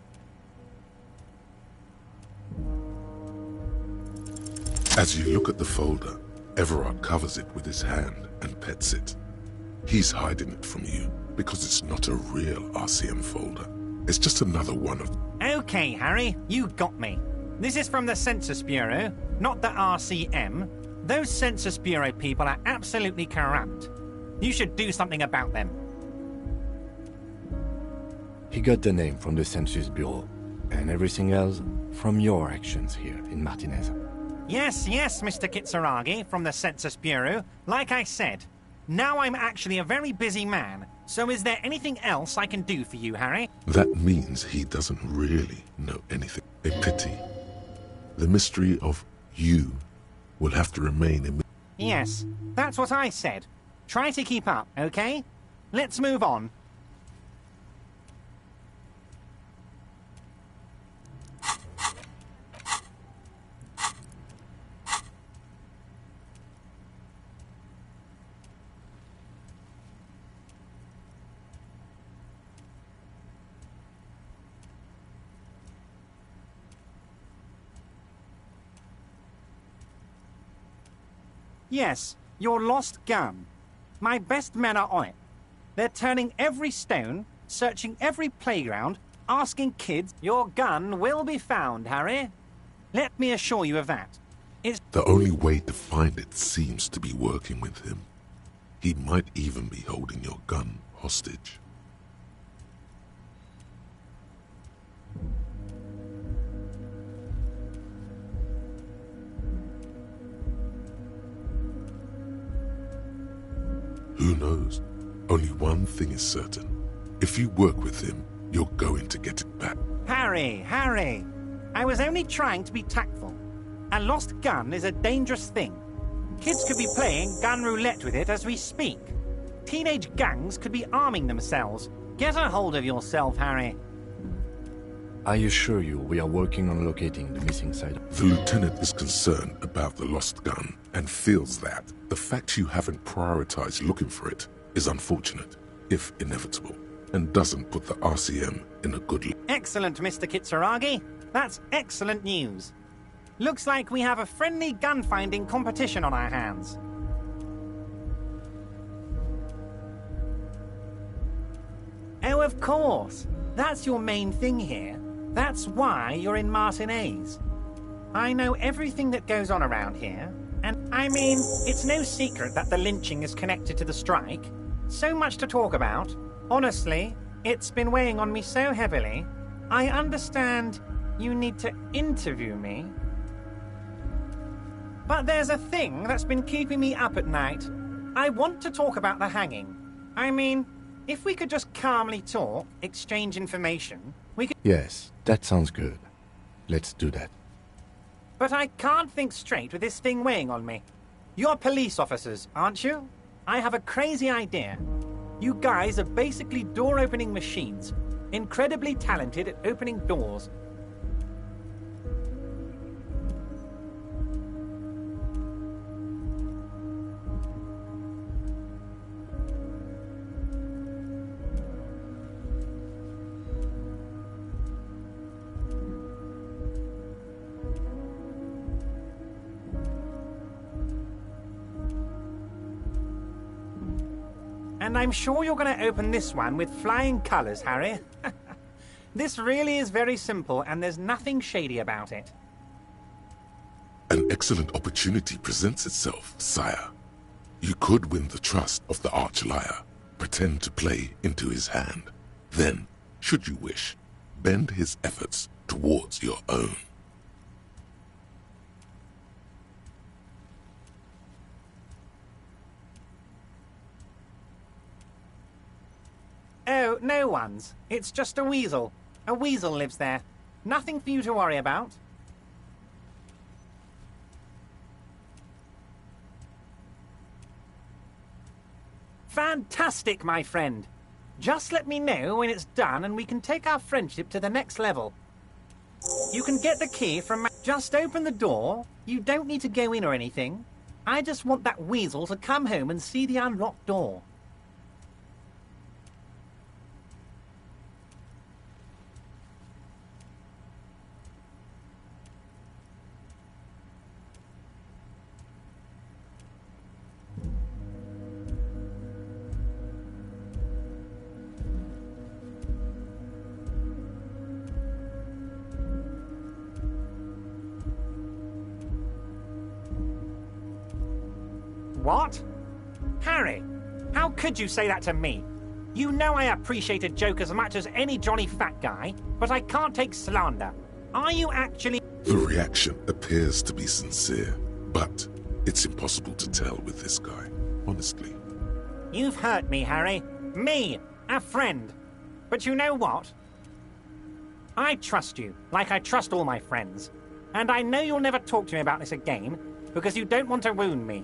Speaker 6: As you look at the folder, Everard covers it with his hand and pets it. He's hiding it from you because it's not a real RCM folder. It's just another one of...
Speaker 9: Okay, Harry, you got me. This is from the Census Bureau, not the RCM. Those Census Bureau people are absolutely corrupt. You should do something about them.
Speaker 3: He got the name from the Census Bureau, and everything else from your actions here in Martinez.
Speaker 9: Yes, Mr. Kitsuragi from the Census Bureau. Like I said, now I'm actually a very busy man. So is there anything else I can do for you, Harry?
Speaker 6: That means he doesn't really know anything. A pity. The mystery of you will have to remain a...
Speaker 9: Yes, that's what I said. Try to keep up, okay? Let's move on. Yes, your lost gun. My best men are on it. They're turning every stone, searching every playground, asking kids. Your gun will be found, Harry. Let me assure you of that. It's...
Speaker 6: The only way to find it seems to be working with him. He might even be holding your gun hostage. Who knows? Only one thing is certain. If you work with him, you're going to get it back.
Speaker 9: Harry! I was only trying to be tactful. A lost gun is a dangerous thing. Kids could be playing gun roulette with it as we speak. Teenage gangs could be arming themselves. Get a hold of yourself, Harry.
Speaker 3: I assure you we are working on locating the missing side.
Speaker 6: The lieutenant is concerned about the lost gun and feels that the fact you haven't prioritized looking for it is unfortunate, if inevitable, and doesn't put the RCM in a good light.
Speaker 9: Excellent, Mr. Kitsuragi. That's excellent news. Looks like we have a friendly gun-finding competition on our hands. Oh, of course. That's your main thing here. That's why you're in Martinez. I know everything that goes on around here, and I mean, it's no secret that the lynching is connected to the strike. So much to talk about. Honestly, it's been weighing on me so heavily. I understand you need to interview me. But there's a thing that's been keeping me up at night. I want to talk about the hanging. I mean, if we could just calmly talk, exchange information, we could...
Speaker 3: Yes, that sounds good. Let's do that.
Speaker 9: But I can't think straight with this thing weighing on me. You're police officers, aren't you? I have a crazy idea. You guys are basically door-opening machines, incredibly talented at opening doors. And I'm sure you're going to open this one with flying colours, Harry. This really is very simple, and there's nothing shady about it.
Speaker 6: An excellent opportunity presents itself, sire. You could win the trust of the arch-liar, pretend to play into his hand. Then, should you wish, bend his efforts towards your own.
Speaker 9: Oh, no one's. It's just a weasel. A weasel lives there. Nothing for you to worry about. Fantastic, my friend. Just let me know when it's done and we can take our friendship to the next level. You can get the key from... Just open the door. You don't need to go in or anything. I just want that weasel to come home and see the unlocked door. What? Harry, how could you say that to me? You know I appreciate a joke as much as any Johnny Fat Guy, but I can't take slander. Are you actually...
Speaker 6: The reaction appears to be sincere, but it's impossible to tell with this guy, honestly.
Speaker 9: You've hurt me, Harry. Me, a friend. But you know what? I trust you, like I trust all my friends. And I know you'll never talk to me about this again, because you don't want to wound me.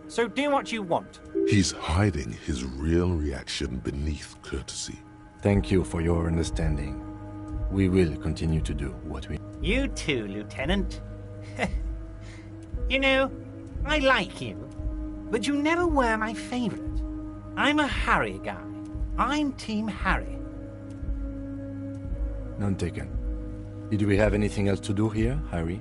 Speaker 9: So do what you want.
Speaker 6: He's hiding his real reaction beneath courtesy.
Speaker 3: Thank you for your understanding. We will continue to do what we...
Speaker 9: You too, Lieutenant. You know, I like you, but you never were my favorite. I'm a Harry guy. I'm Team Harry.
Speaker 3: None taken. Did we have anything else to do here, Harry?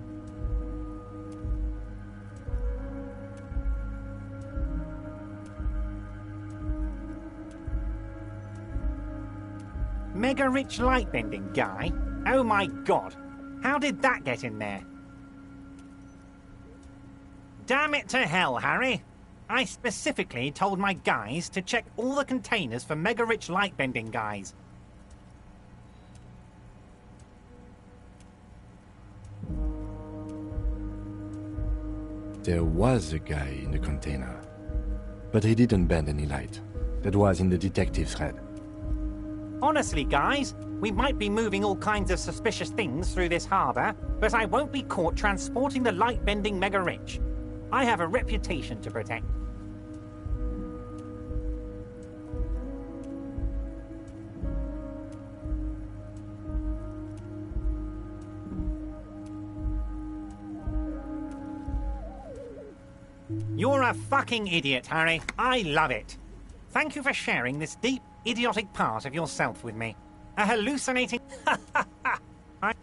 Speaker 9: Mega rich light-bending guy? Oh my god. How did that get in there? Damn it to hell, Harry. I specifically told my guys to check all the containers for mega-rich light-bending guys.
Speaker 3: There was a guy in the container, but he didn't bend any light. That was in the detective's head.
Speaker 9: Honestly, guys, we might be moving all kinds of suspicious things through this harbour, but I won't be caught transporting the light-bending mega-rich. I have a reputation to protect. You're a fucking idiot, Harry. I love it. Thank you for sharing this deep, idiotic part of yourself with me. A hallucinating...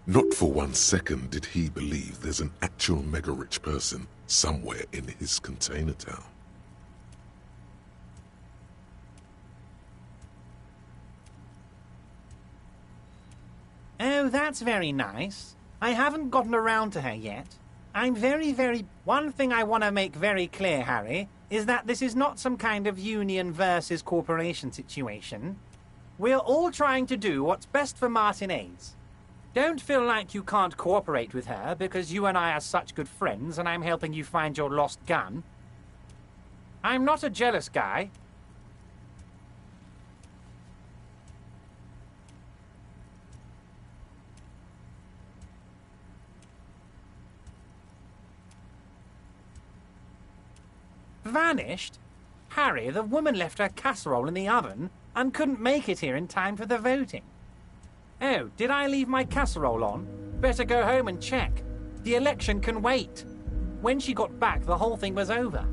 Speaker 6: Not for 1 second did he believe there's an actual mega-rich person somewhere in his container town.
Speaker 9: Oh, that's very nice. I haven't gotten around to her yet. I'm very... One thing I want to make very clear, Harry, is that this is not some kind of union versus corporation situation. We're all trying to do what's best for Martinez. Don't feel like you can't cooperate with her because you and I are such good friends and I'm helping you find your lost gun. I'm not a jealous guy. Vanished? Harry, the woman left her casserole in the oven and couldn't make it here in time for the voting. Oh, did I leave my casserole on? Better go home and check. The election can wait. When she got back, the whole thing was over.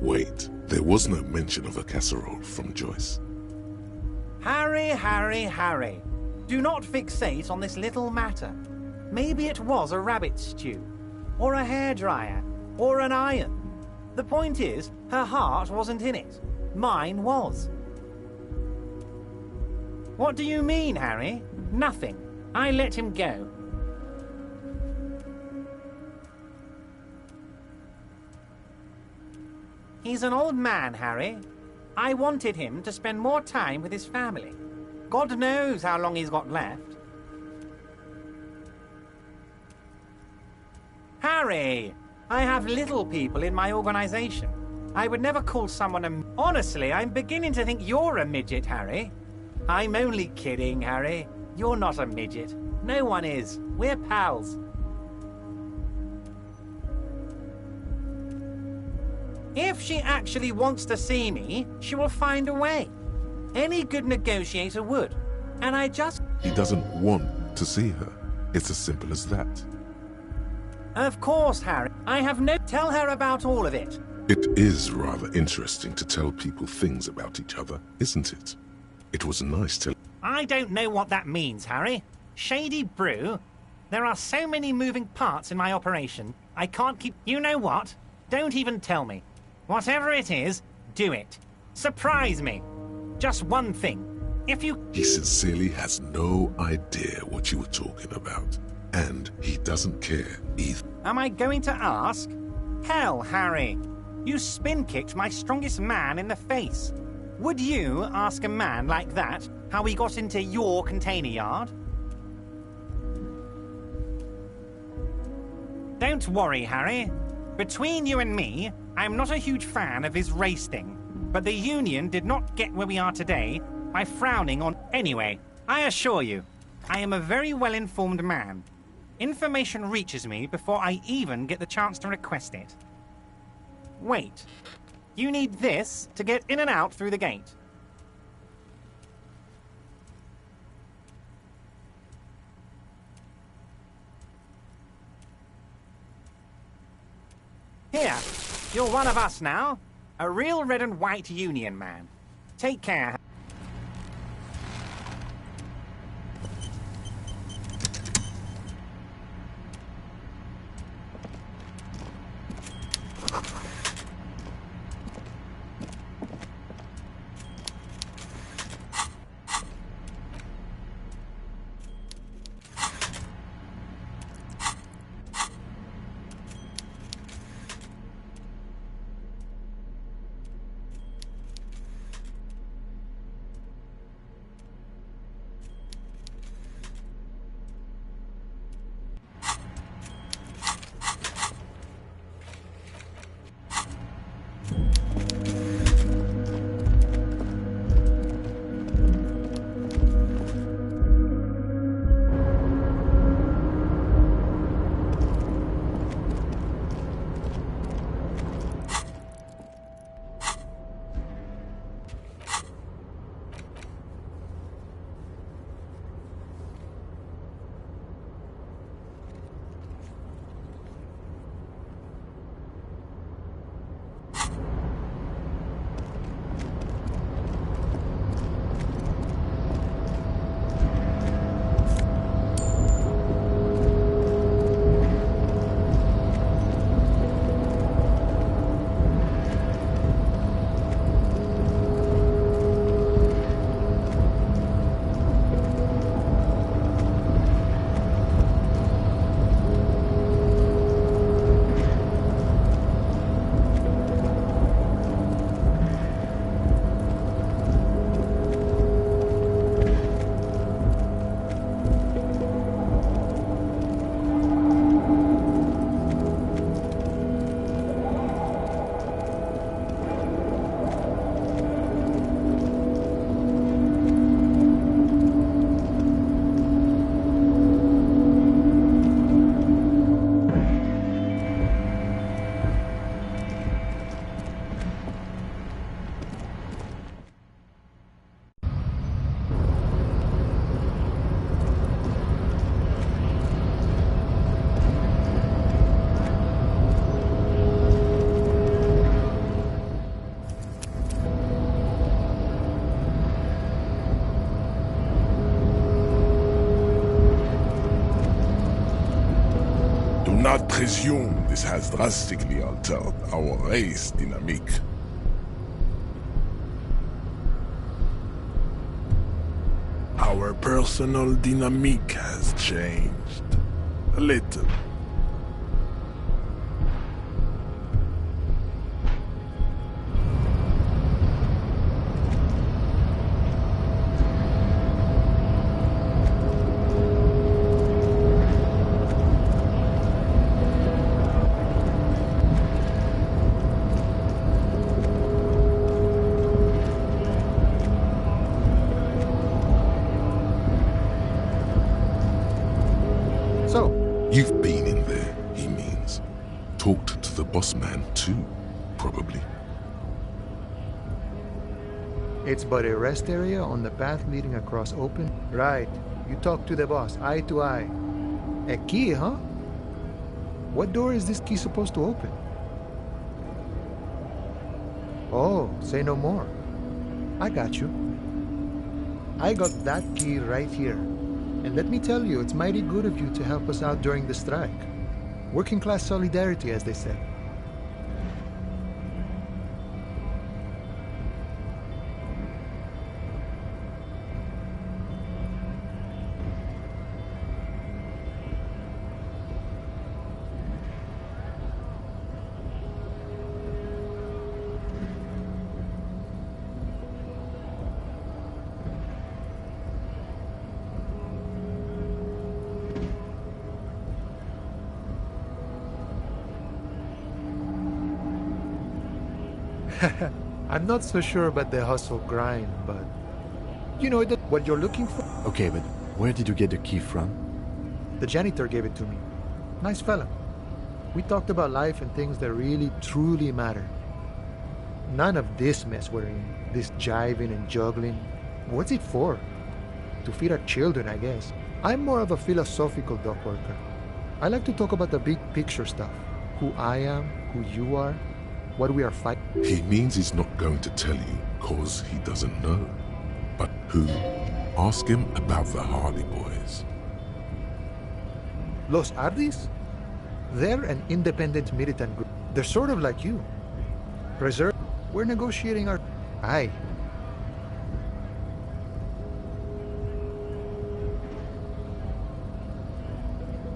Speaker 6: Wait, there was no mention of a casserole from Joyce.
Speaker 9: Harry. Do not fixate on this little matter. Maybe it was a rabbit stew, or a hairdryer, or an iron. The point is, her heart wasn't in it. Mine was. What do you mean, Harry? Nothing. I let him go. He's an old man, Harry. I wanted him to spend more time with his family. God knows how long he's got left. Harry! I have little people in my organization. I would never call someone a... Honestly, I'm beginning to think you're a midget, Harry. I'm only kidding, Harry. You're not a midget. No one is. We're pals. If she actually wants to see me, she will find a way. Any good negotiator would. And I just...
Speaker 6: He doesn't want to see her. It's as simple as that.
Speaker 9: Of course, Harry. I have no... Tell her about all of it.
Speaker 6: It is rather interesting to tell people things about each other, isn't it? It was nice to...
Speaker 9: I don't know what that means, Harry. Shady brew? There are so many moving parts in my operation, I can't keep... You know what? Don't even tell me. Whatever it is, do it. Surprise me. Just one thing. If you...
Speaker 6: He sincerely has no idea what you were talking about. And he doesn't care either.
Speaker 9: Am I going to ask? Hell, Harry. You spin-kicked my strongest man in the face. Would you ask a man like that how he got into your container yard? Don't worry, Harry. Between you and me, I'm not a huge fan of his race thing. But the Union did not get where we are today by frowning on... Anyway, I assure you, I am a very well-informed man. Information reaches me before I even get the chance to request it. Wait. You need this to get in and out through the gate. Here, you're one of us now. A real red and white Union man. Take care.
Speaker 4: not presume this has drastically altered our race dynamique. Our personal dynamique has changed. A little.
Speaker 6: You've been in there, he means. Talked to the boss man too, probably.
Speaker 10: It's but a rest area on the path leading across open. Right. You talk to the boss, eye to eye. A key, huh? What door is this key supposed to open? Oh, say no more. I got you. I got that key right here. And let me tell you, it's mighty good of you to help us out during the strike. Working class solidarity, as they say. I'm not so sure about the hustle grind, but you know what you're looking for?
Speaker 3: Okay, but where did you get the key from?
Speaker 10: The janitor gave it to me. Nice fella. We talked about life and things that really, truly matter. None of this mess we're in, this jiving and juggling. What's it for? To feed our children, I guess. I'm more of a philosophical dock worker. I like to talk about the big picture stuff. Who I am, who you are, what we are fighting.
Speaker 6: He means he's not going to tell you, cause he doesn't know. But who? Ask him about the Hardy Boys.
Speaker 10: Los Ardis? They're an independent militant group. They're sort of like you. Reserve. We're negotiating our... Aye.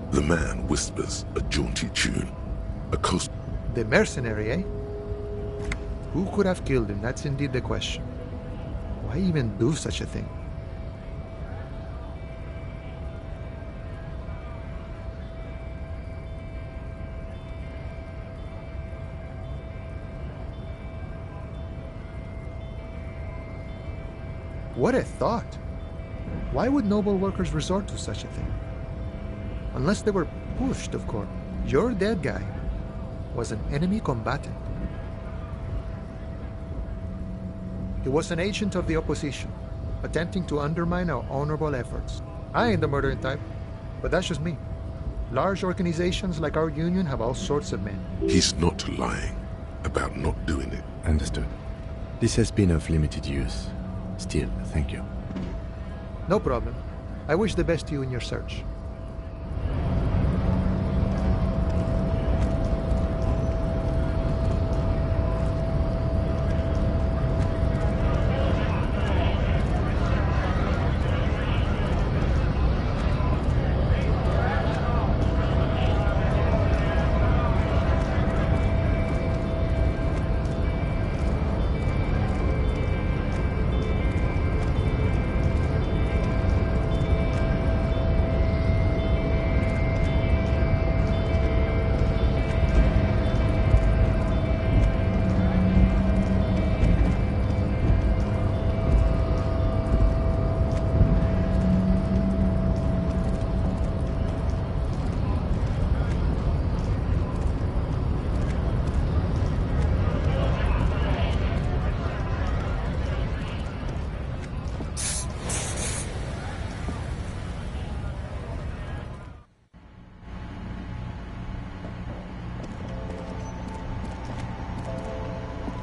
Speaker 6: The man whispers a jaunty tune. A coast...
Speaker 10: The mercenary, eh? Who could have killed him? That's indeed the question. Why even do such a thing? What a thought! Why would noble workers resort to such a thing? Unless they were pushed, of course. Your dead guy was an enemy combatant. He was an agent of the opposition, attempting to undermine our honorable efforts. I ain't the murdering type, but that's just me. Large organizations like our union have all sorts of men.
Speaker 6: He's not lying about not doing it.
Speaker 3: Understood. This has been of limited use. Still, thank you.
Speaker 10: No problem. I wish the best to you in your search.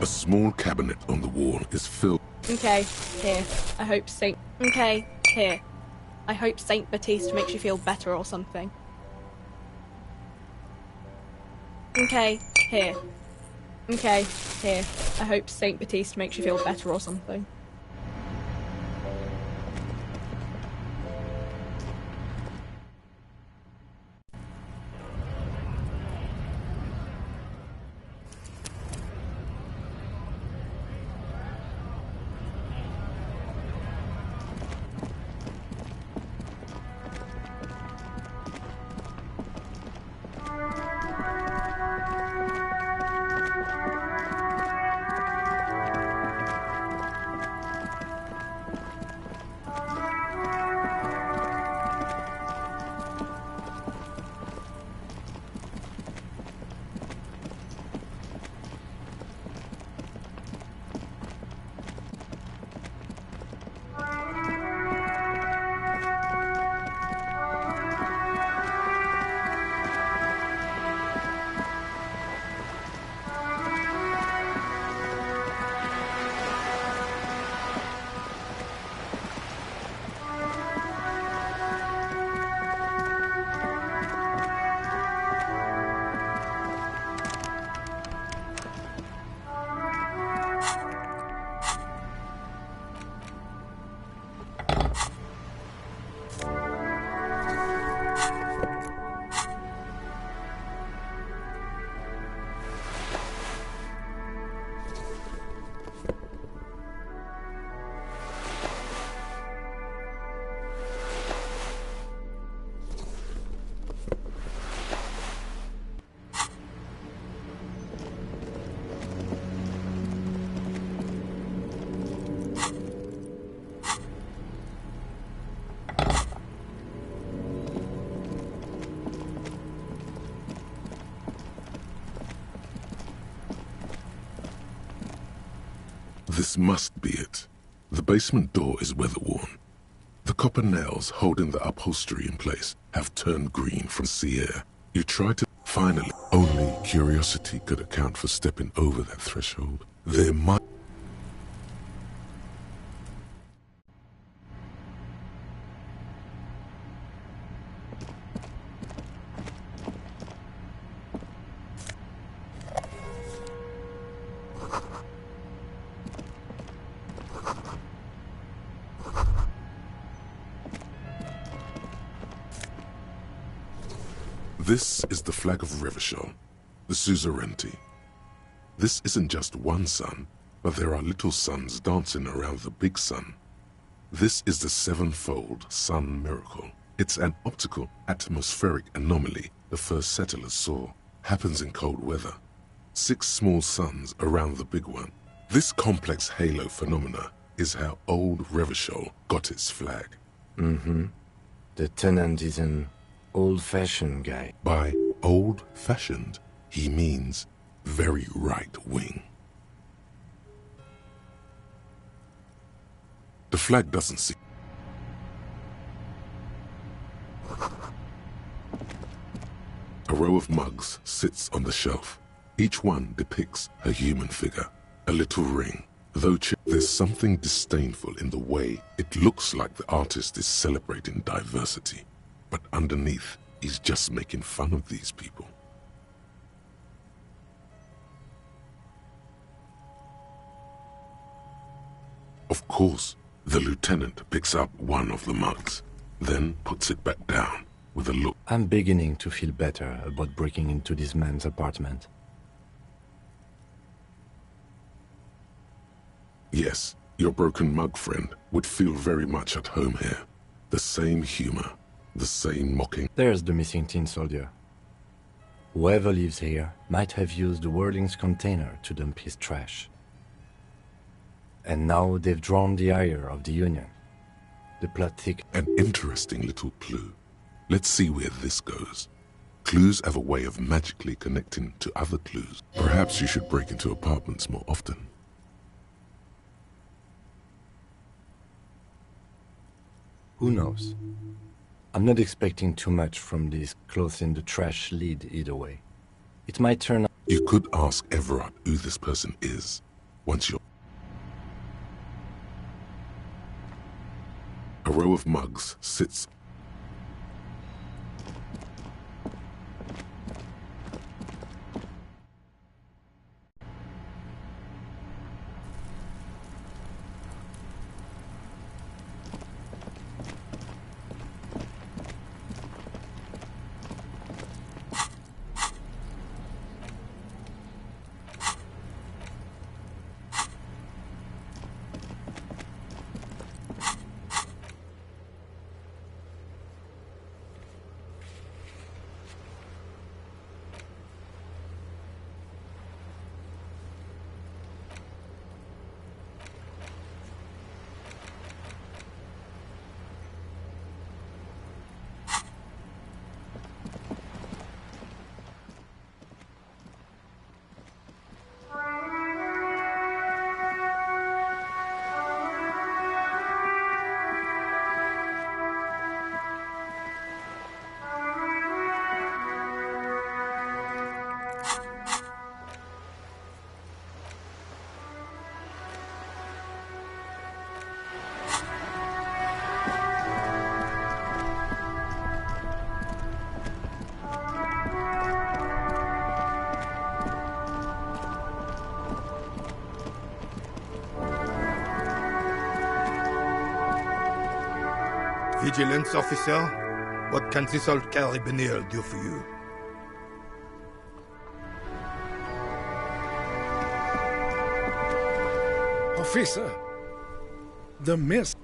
Speaker 6: A small cabinet on the wall is filled.
Speaker 11: Okay, here. I hope Saint... Okay, here. I hope Saint Baptiste makes you feel better or something. Okay, here. Okay, here. I hope Saint Baptiste makes you feel better or something.
Speaker 6: This must be it. The basement door is weather-worn. The copper nails holding the upholstery in place have turned green from sea air. You try to... Finally, only curiosity could account for stepping over that threshold. There might... This is the flag of Revachol, the suzerainty. This isn't just one sun, but there are little suns dancing around the big sun. This is the sevenfold sun miracle. It's an optical atmospheric anomaly the first settlers saw. Happens in cold weather. 6 small suns around the big one. This complex halo phenomena is how old Revachol got its flag.
Speaker 3: Mm-hmm. The tenant is an old-fashioned guy.
Speaker 6: By old-fashioned, he means very right-wing. The flag doesn't see. A row of mugs sits on the shelf. Each one depicts a human figure, a little ring. Though there's something disdainful in the way it looks like the artist is celebrating diversity. But underneath, he's just making fun of these people. Of course, the lieutenant picks up one of the mugs, then puts it back down with a look.
Speaker 3: I'm beginning to feel better about breaking into this man's apartment.
Speaker 6: Yes, your broken mug friend would feel very much at home here. The same humor. The same mocking.
Speaker 3: There's the missing tin soldier. Whoever lives here might have used the Whirling's container to dump his trash. And now they've drawn the ire of the Union. The plot thick.
Speaker 6: An interesting little clue. Let's see where this goes. Clues have a way of magically connecting to other clues. Perhaps you should break into apartments more often.
Speaker 3: Who knows? I'm not expecting too much from this clothes in the trash lead either way. It might turn out...
Speaker 6: You could ask Everard who this person is, once you're... A row of mugs sits...
Speaker 12: vigilance, officer. What can this old carabiner do for you?
Speaker 13: Officer, the mist.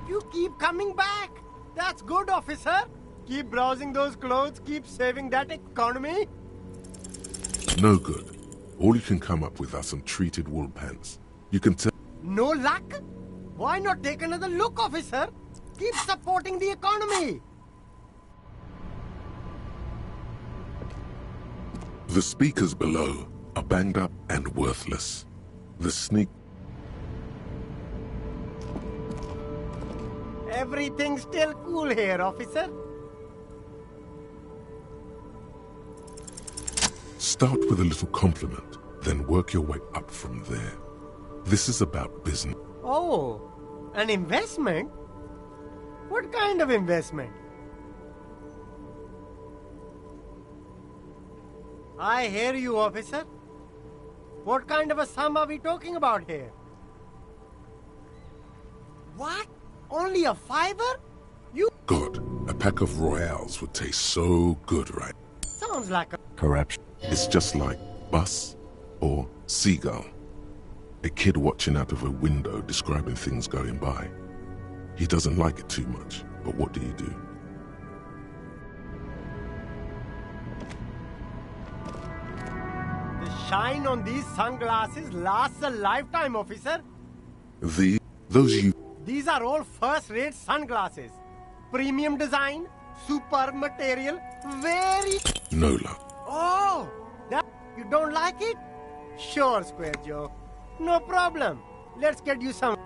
Speaker 14: You keep coming back. That's good, officer. Keep browsing those clothes, keep saving that economy.
Speaker 6: No good. All you can come up with are some treated wool pants. You can tell...
Speaker 14: No luck? Why not take another look, officer? Keep supporting the economy.
Speaker 6: The speakers below are banged up and worthless. The sneak...
Speaker 14: Everything's still cool here, officer.
Speaker 6: Start with a little compliment, then work your way up from there. This is about business.
Speaker 14: Oh, an investment? What kind of investment? I hear you, officer. What kind of a sum are we talking about here? What? Only a $5? You...
Speaker 6: God, a pack of Royales would taste so good, right?
Speaker 14: Sounds like a...
Speaker 2: Corruption.
Speaker 6: It's just like bus or seagull. A kid watching out of a window describing things going by. He doesn't like it too much, but what do you do?
Speaker 14: The shine on these sunglasses lasts a lifetime, officer.
Speaker 6: These
Speaker 14: are all first-rate sunglasses. Premium design, superb material, very...
Speaker 6: No luck.
Speaker 14: Oh, that... You don't like it? Sure, Square Joe. No problem. Let's get you some...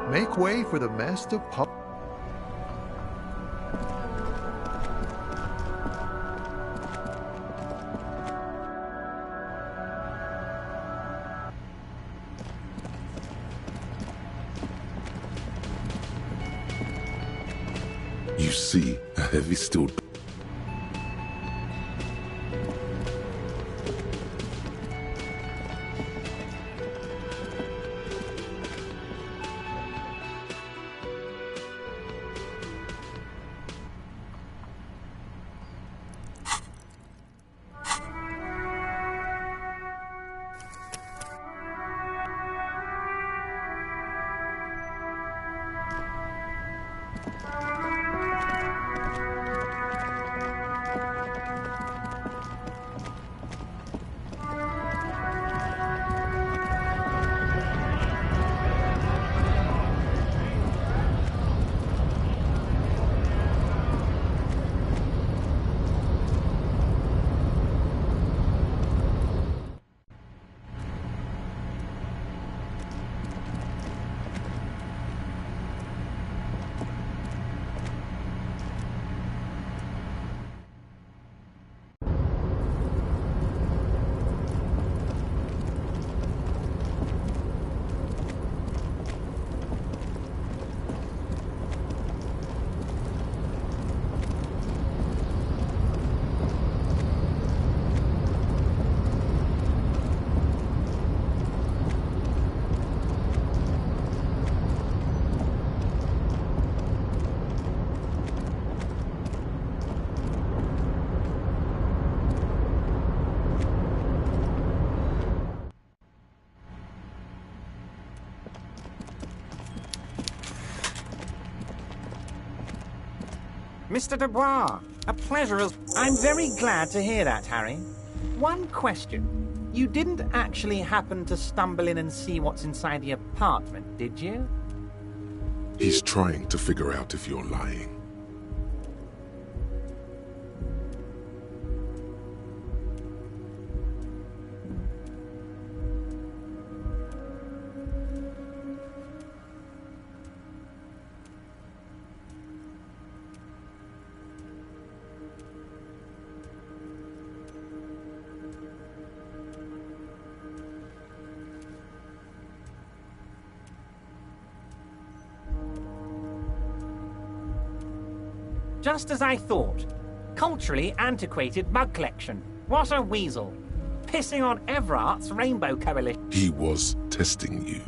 Speaker 10: Make way for the master pup.
Speaker 6: You see a heavy steel...
Speaker 9: Mr. Dubois, a pleasure as... I'm very glad to hear that, Harry. One question. You didn't actually happen to stumble in and see what's inside the apartment, did you?
Speaker 6: He's trying to figure out if you're lying.
Speaker 9: Just as I thought. Culturally antiquated mug collection. What a weasel. Pissing on Everart's Rainbow Coalition.
Speaker 6: He was testing you,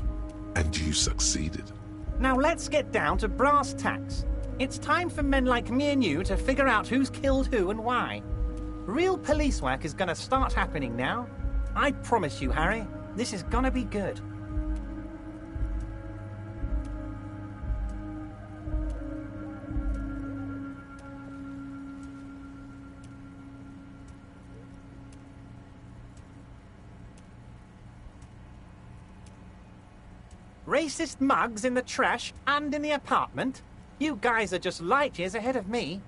Speaker 6: and you succeeded.
Speaker 9: Now let's get down to brass tacks. It's time for men like me and you to figure out who's killed who and why. Real police work is gonna start happening now. I promise you, Harry, this is gonna be good. Racist mugs in the trash and in the apartment? You guys are just light years ahead of me.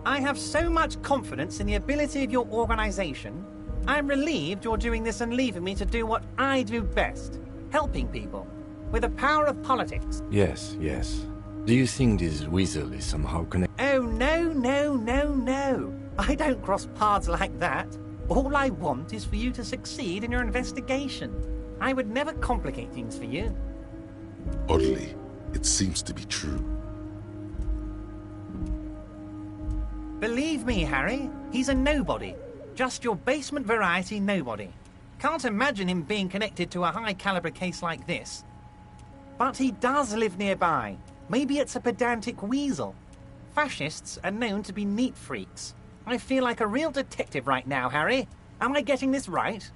Speaker 9: I have so much confidence in the ability of your organization. I'm relieved you're doing this and leaving me to do what I do best. Helping people. With the power of politics.
Speaker 3: Yes, yes. Do you think this weasel is somehow connected?
Speaker 9: Oh, no, no, no, no. I don't cross paths like that. All I want is for you to succeed in your investigation. I would never complicate things for you.
Speaker 6: Oddly, it seems to be true.
Speaker 9: Believe me, Harry, he's a nobody. Just your basement variety nobody. Can't imagine him being connected to a high-caliber case like this. But he does live nearby. Maybe it's a pedantic weasel. Fascists are known to be neat freaks. I feel like a real detective right now, Harry. Am I getting this right?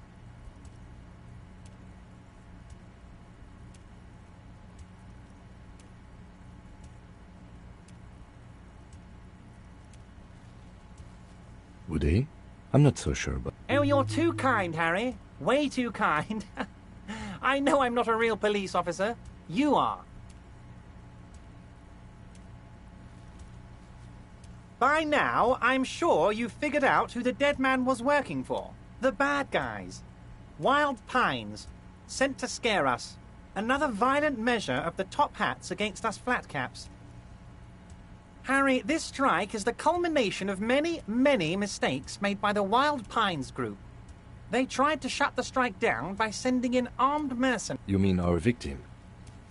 Speaker 3: Would he? I'm not so sure, but...
Speaker 9: Oh, you're too kind, Harry. Way too kind. I know I'm not a real police officer. You are. By now, I'm sure you've figured out who the dead man was working for. The bad guys. Wild Pines. Sent to scare us. Another violent measure of the top hats against us flatcaps. Harry, this strike is the culmination of many, many mistakes made by the Wild Pines group. They tried to shut the strike down by sending in armed mercenaries.
Speaker 3: You mean our victim?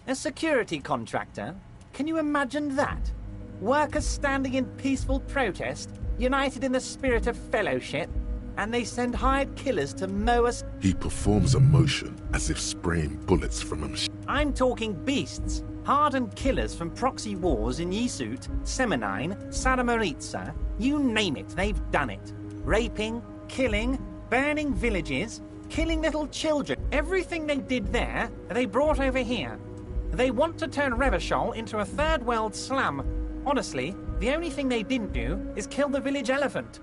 Speaker 9: A security contractor? Can you imagine that? Workers standing in peaceful protest, united in the spirit of fellowship, and they send hired killers to mow us.
Speaker 6: He performs a motion as if spraying bullets from a machine.
Speaker 9: I'm talking beasts. Hardened killers from proxy wars in Yisut, Semenine, Saramaritsa. You name it, they've done it. Raping, killing, burning villages, killing little children. Everything they did there, they brought over here. They want to turn Revachol into a third world slum. Honestly, the only thing they didn't do is kill the village elephant.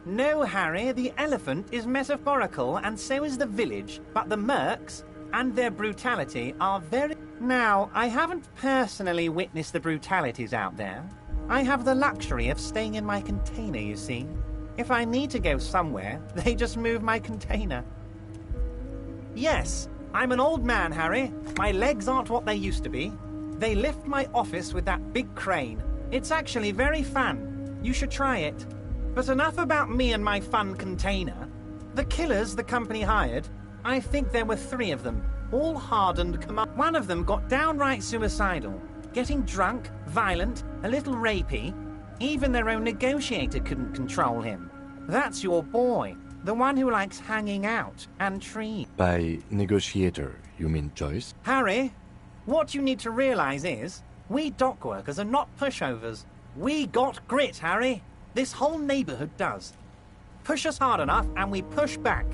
Speaker 9: No, Harry, the elephant is metaphorical, and so is the village, but the mercs and their brutality are very... Now, I haven't personally witnessed the brutalities out there. I have the luxury of staying in my container, you see. If I need to go somewhere, they just move my container. Yes, I'm an old man, Harry. My legs aren't what they used to be. They lift my office with that big crane. It's actually very fun. You should try it. But enough about me and my fun container. The killers the company hired, I think there were 3 of them, all hardened One of them got downright suicidal, getting drunk, violent, a little rapey. Even their own negotiator couldn't control him. That's your boy, the one who likes hanging out and trees.
Speaker 3: By negotiator, you mean Joyce?
Speaker 9: Harry, what you need to realize is, we dock workers are not pushovers. We got grit, Harry. This whole neighborhood does. Push us hard enough and we push back.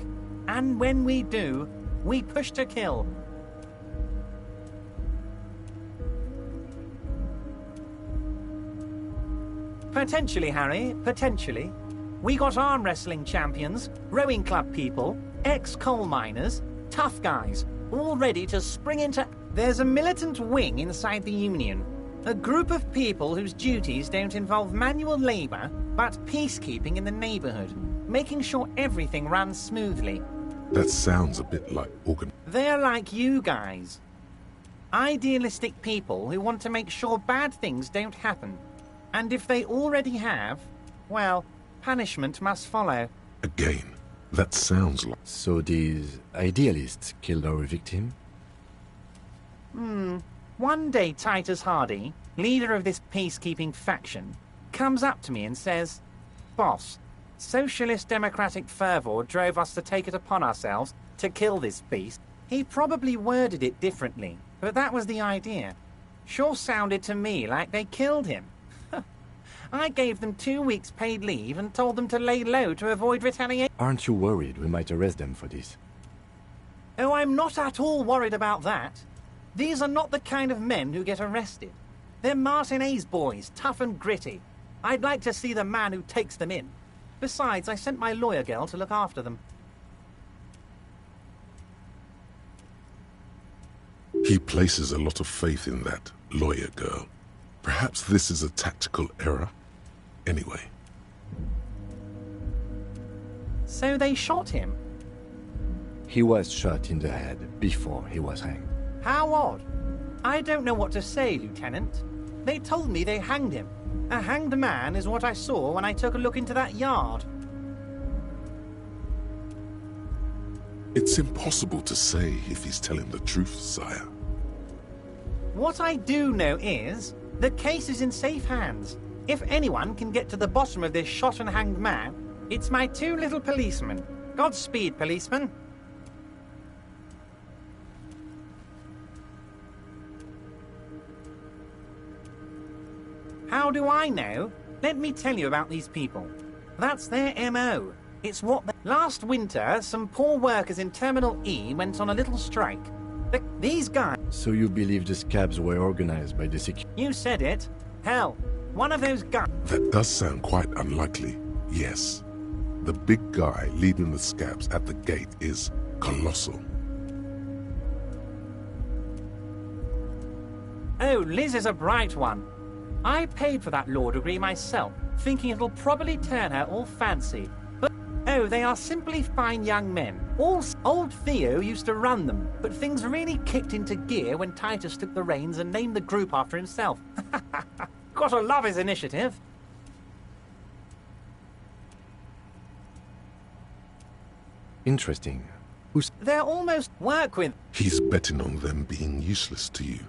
Speaker 9: And when we do, we push to kill. Potentially, Harry, potentially. We got arm wrestling champions, rowing club people, ex-coal miners, tough guys, all ready to spring into... There's a militant wing inside the Union. A group of people whose duties don't involve manual labor, but peacekeeping in the neighborhood, making sure everything runs smoothly.
Speaker 6: That sounds a bit like
Speaker 9: They're like you guys. Idealistic people who want to make sure bad things don't happen. And if they already have, well, punishment must follow.
Speaker 6: Again, that sounds like...
Speaker 3: So these idealists killed our victim?
Speaker 9: One day Titus Hardy, leader of this peacekeeping faction, comes up to me and says, "Boss, socialist democratic fervor drove us to take it upon ourselves to kill this beast." He probably worded it differently, but that was the idea. Sure sounded to me like they killed him. I gave them 2 weeks paid leave and told them to lay low to avoid retaliation.
Speaker 3: Aren't you worried we might arrest them for this?
Speaker 9: Oh, I'm not at all worried about that. These are not the kind of men who get arrested. They're Martinez boys, tough and gritty. I'd like to see the man who takes them in. Besides, I sent my lawyer girl to look after them.
Speaker 6: He places a lot of faith in that lawyer girl. Perhaps this is a tactical error. Anyway.
Speaker 9: So they shot him?
Speaker 3: He was shot in the head before he was hanged.
Speaker 9: How odd. I don't know what to say, Lieutenant. They told me they hanged him. A hanged man is what I saw when I took a look into that yard.
Speaker 6: It's impossible to say if he's telling the truth, sire.
Speaker 9: What I do know is, the case is in safe hands. If anyone can get to the bottom of this shot and hanged man, it's my 2 little policemen. Godspeed, policeman. How do I know? Let me tell you about these people. That's their MO. It's what last winter, some poor workers in Terminal E went on a little strike. These guys...
Speaker 3: So you believe the scabs were organized by the security?
Speaker 9: You said it. Hell, one of those guys...
Speaker 6: That does sound quite unlikely, yes. The big guy leading the scabs at the gate is colossal.
Speaker 9: Oh, Liz is a bright one. I paid for that law degree myself, thinking it'll probably turn her all fancy. But, oh, they are simply fine young men. Old Theo used to run them, but things really kicked into gear when Titus took the reins and named the group after himself. Gotta love his initiative.
Speaker 3: Interesting.
Speaker 9: They're almost work with...
Speaker 6: He's betting on them being useless to you.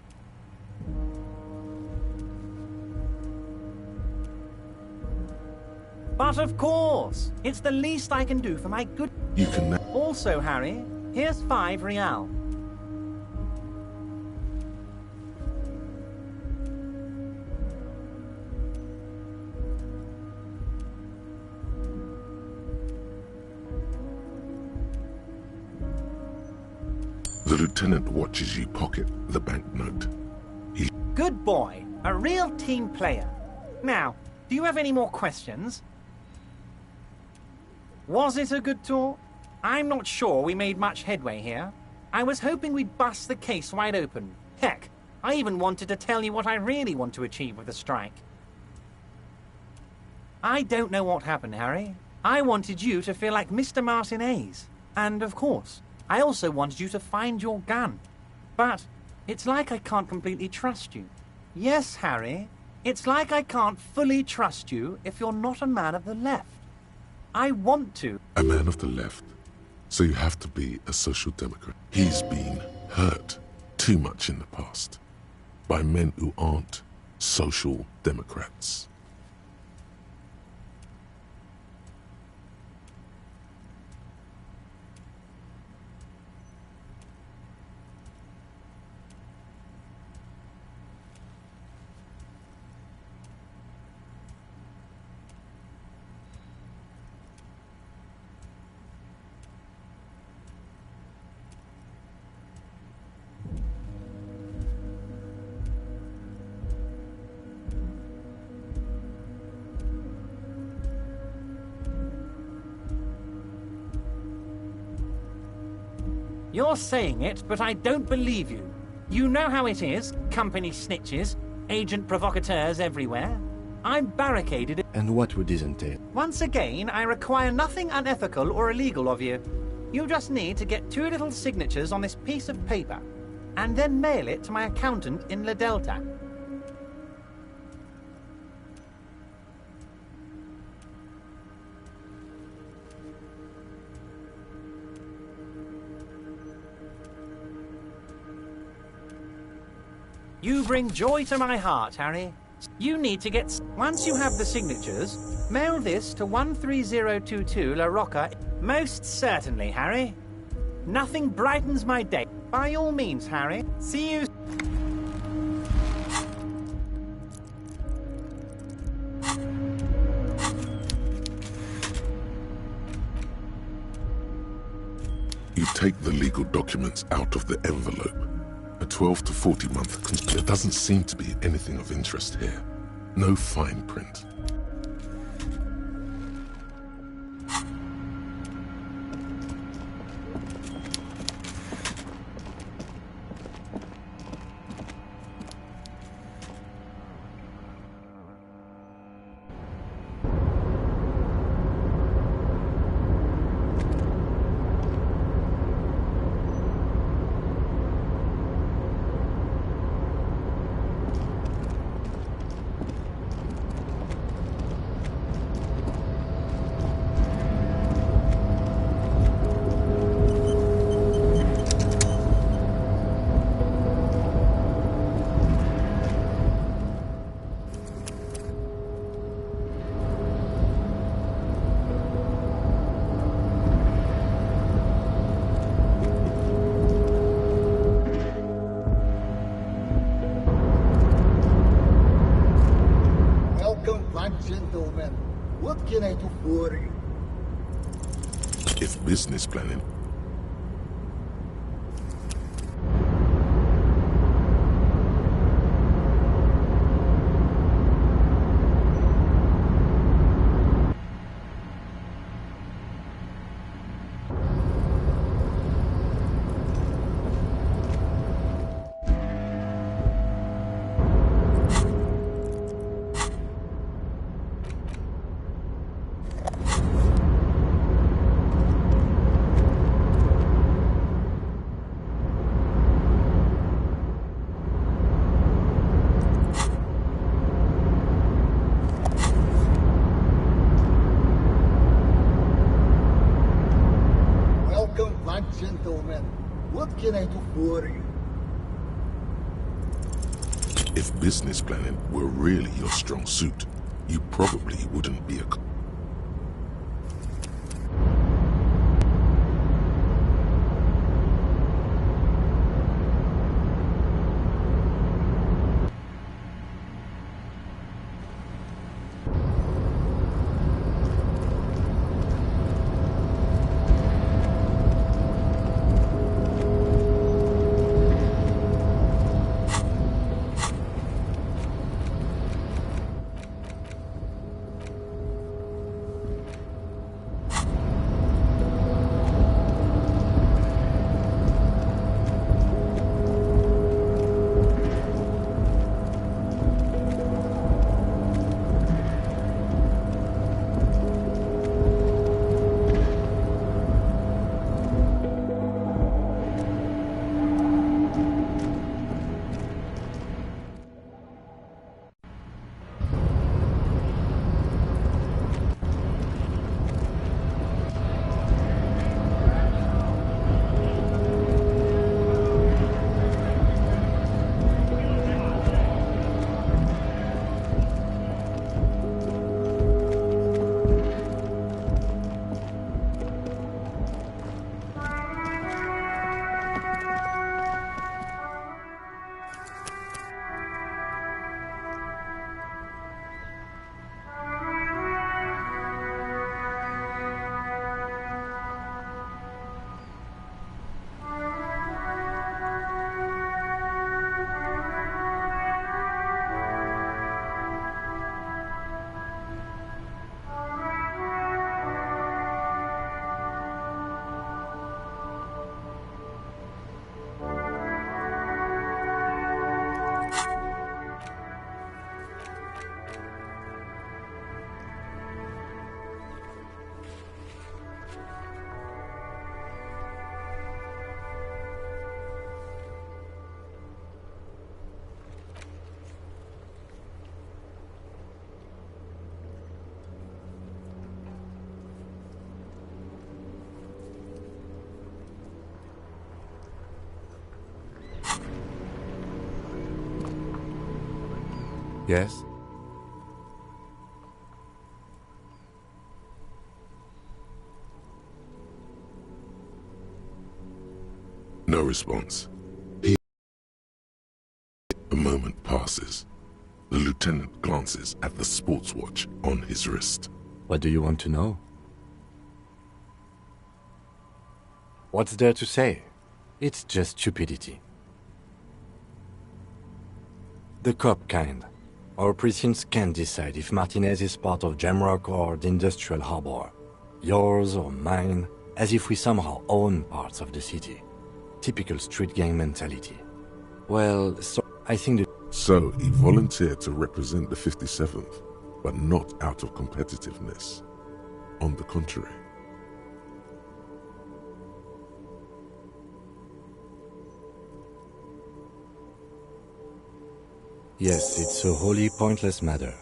Speaker 9: But of course, it's the least I can do for my good...
Speaker 6: You can...
Speaker 9: Also, Harry, here's 5 real.
Speaker 6: The lieutenant watches you pocket the banknote.
Speaker 9: Good boy. A real team player. Now, do you have any more questions? Was it a good tour? I'm not sure we made much headway here. I was hoping we'd bust the case wide open. Heck, I even wanted to tell you what I really want to achieve with the strike. I don't know what happened, Harry. I wanted you to feel like Mr. Martinez. And, of course, I also wanted you to find your gun. But it's like I can't completely trust you. Yes, Harry, it's like I can't fully trust you if you're not a man of the left. I want to.
Speaker 6: A man of the left. So you have to be a social democrat. He's been hurt too much in the past by men who aren't social democrats.
Speaker 9: You're saying it, but I don't believe you. You know how it is, company snitches, agent provocateurs everywhere. I'm barricaded.
Speaker 3: And what would this entail?
Speaker 9: Once again, I require nothing unethical or illegal of you. You just need to get 2 little signatures on this piece of paper, and then mail it to my accountant in La Delta. You bring joy to my heart, Harry. You need to get... Once you have the signatures, mail this to 13022 La Rocca. Most certainly, Harry. Nothing brightens my day. By all means, Harry. See you...
Speaker 6: You take the legal documents out of the envelope. A 12 to 40 month... There doesn't seem to be anything of interest here. No fine print.
Speaker 7: Gentlemen, what can I do for you?
Speaker 6: If business planning...
Speaker 7: Gentlemen, what can I do for you?
Speaker 6: If business planning were really your strong suit, you probably wouldn't be a...
Speaker 3: Yes?
Speaker 6: No response. A moment passes. The lieutenant glances at the sports watch on his wrist.
Speaker 3: What do you want to know? What's there to say? It's just stupidity. The cop kind. Our precincts can't decide if Martinez is part of Jamrock or the industrial harbor. Yours or mine, as if we somehow own parts of the city. Typical street gang mentality. Well, so I think that...
Speaker 6: So he volunteered to represent the 57th, but not out of competitiveness. On the contrary.
Speaker 3: Yes, it's a wholly pointless matter.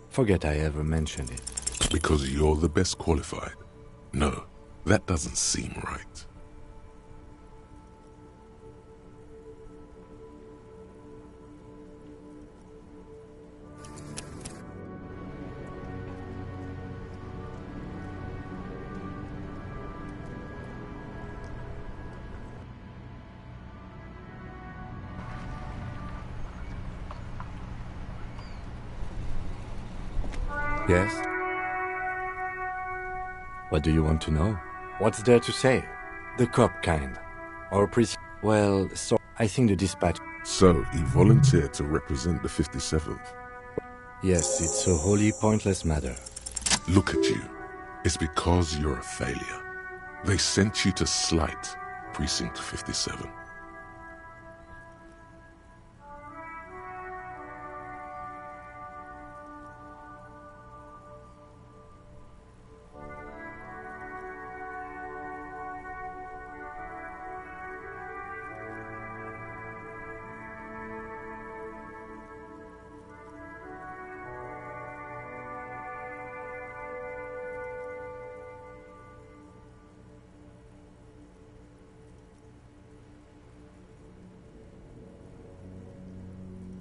Speaker 3: Forget I ever mentioned it.
Speaker 6: Because you're the best qualified? No, that doesn't seem right.
Speaker 3: Yes? What do you want to know? What's there to say? The cop kind. Or well, so I think the dispatch...
Speaker 6: So he volunteered to represent the 57th?
Speaker 3: Yes, it's a wholly pointless matter.
Speaker 6: Look at you. It's because you're a failure. They sent you to slight Precinct 57.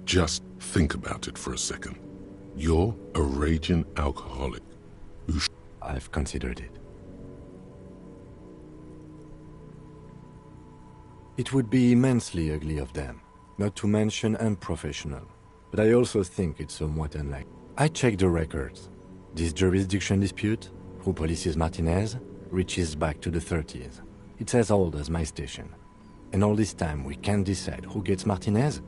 Speaker 6: Just think about it for a second. You're a raging alcoholic who...
Speaker 3: I've considered it. It would be immensely ugly of them, not to mention unprofessional. But I also think it's somewhat unlikely. I checked the records. This jurisdiction dispute, who polices Martinez, reaches back to the 30s. It's as old as my station. And all this time we can't decide who gets Martinez?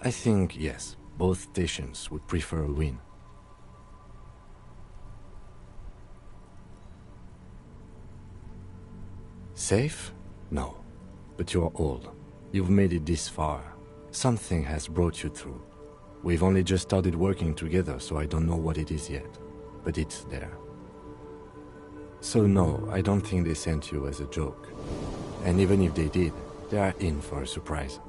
Speaker 3: I think, yes, both stations would prefer a win. Safe? No. But you're old. You've made it this far. Something has brought you through. We've only just started working together, so I don't know what it is yet. But it's there. So no, I don't think they sent you as a joke. And even if they did, they are in for a surprise.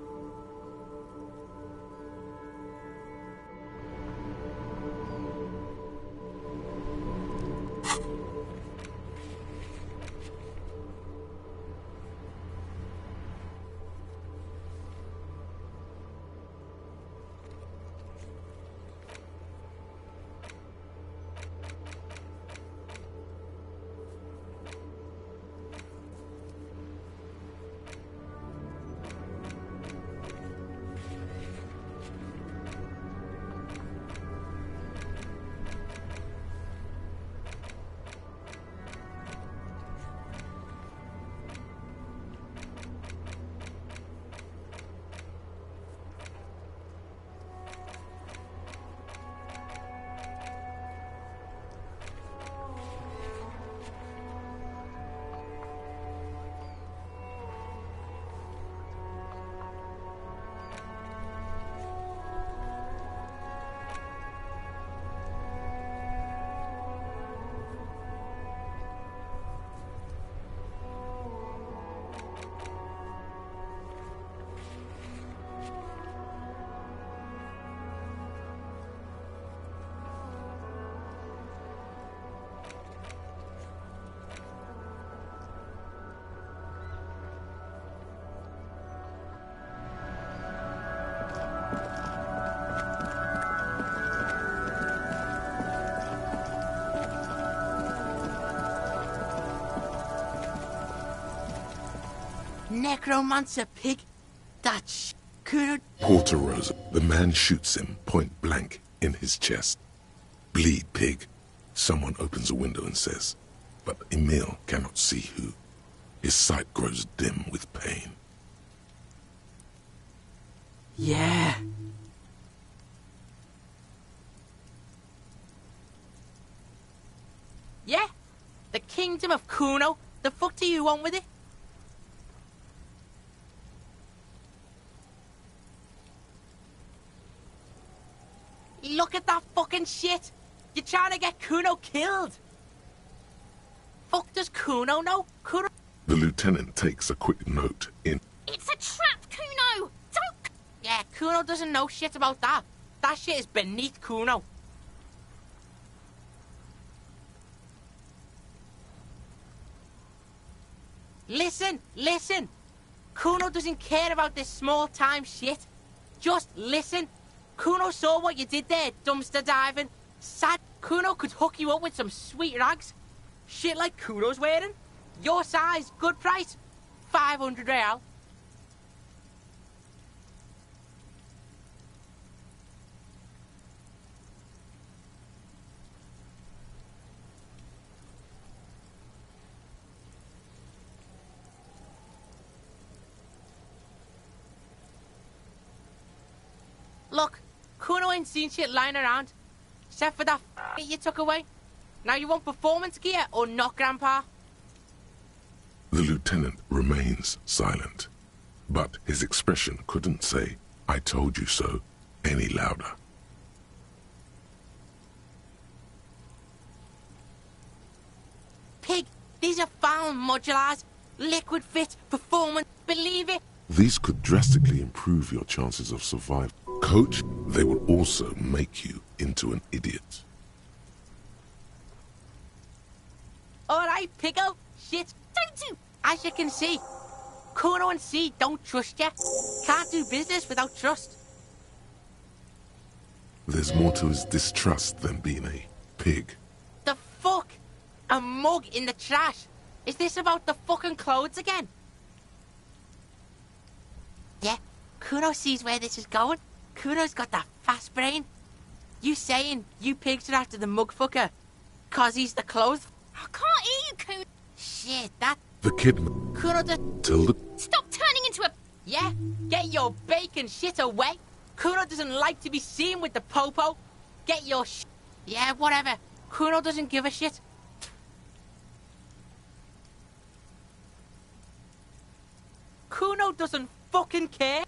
Speaker 15: necromancer pig. That Kuno.
Speaker 6: Porter Rosa. The man shoots him point blank in his chest. Bleed, pig. Someone opens a window and says, but Emil cannot see who. His sight grows dim with pain.
Speaker 15: Yeah. Yeah? The kingdom of Kuno? The fuck do you want with it? Look at that fucking shit! You're trying to get Kuno killed! Fuck does Kuno know? Kuno...
Speaker 6: The lieutenant takes a quick note in.
Speaker 15: It's a trap, Kuno! Don't... Yeah, Kuno doesn't know shit about that. That shit is beneath Kuno. Listen, listen! Kuno doesn't care about this small-time shit. Just listen. Kuno saw what you did there, dumpster diving. Sad. Kuno could hook you up with some sweet rags. Shit like Kuno's wearing. Your size, good price. 500 real. Look, Kuno ain't seen shit lying around. Except for that you took away. Now you want performance gear or not, Grandpa?
Speaker 6: The lieutenant remains silent, but his expression couldn't say, "I told you so," any louder.
Speaker 15: Pig, these are found modulars. Liquid fit, performance, believe it.
Speaker 6: These could drastically improve your chances of survival. Coach, they will also make you into an idiot.
Speaker 15: Alright, Piggo. Shit, don't do. As you can see, Kuno and C don't trust you. Can't do business without trust.
Speaker 6: There's more to his distrust than being a pig.
Speaker 15: The fuck? A mug in the trash? Is this about the fucking clothes again? Yeah, Kuno sees where this is going. Kuno's got that fast brain. You saying you pigs are after the mug fucker? 'Cause he's the clothes? I can't hear you, Kuno. Shit, that...
Speaker 6: The kid...
Speaker 15: Kuno just...
Speaker 6: Till the...
Speaker 15: Stop turning into a... Yeah, get your bacon shit away. Kuno doesn't like to be seen with the popo. Get your sh... Yeah, whatever. Kuno doesn't give a shit. Kuno doesn't fucking care.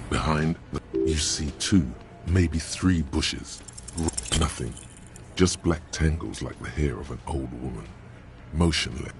Speaker 6: Behind, you see 2, maybe 3 bushes. Nothing. Just black tangles like the hair of an old woman. Motionless.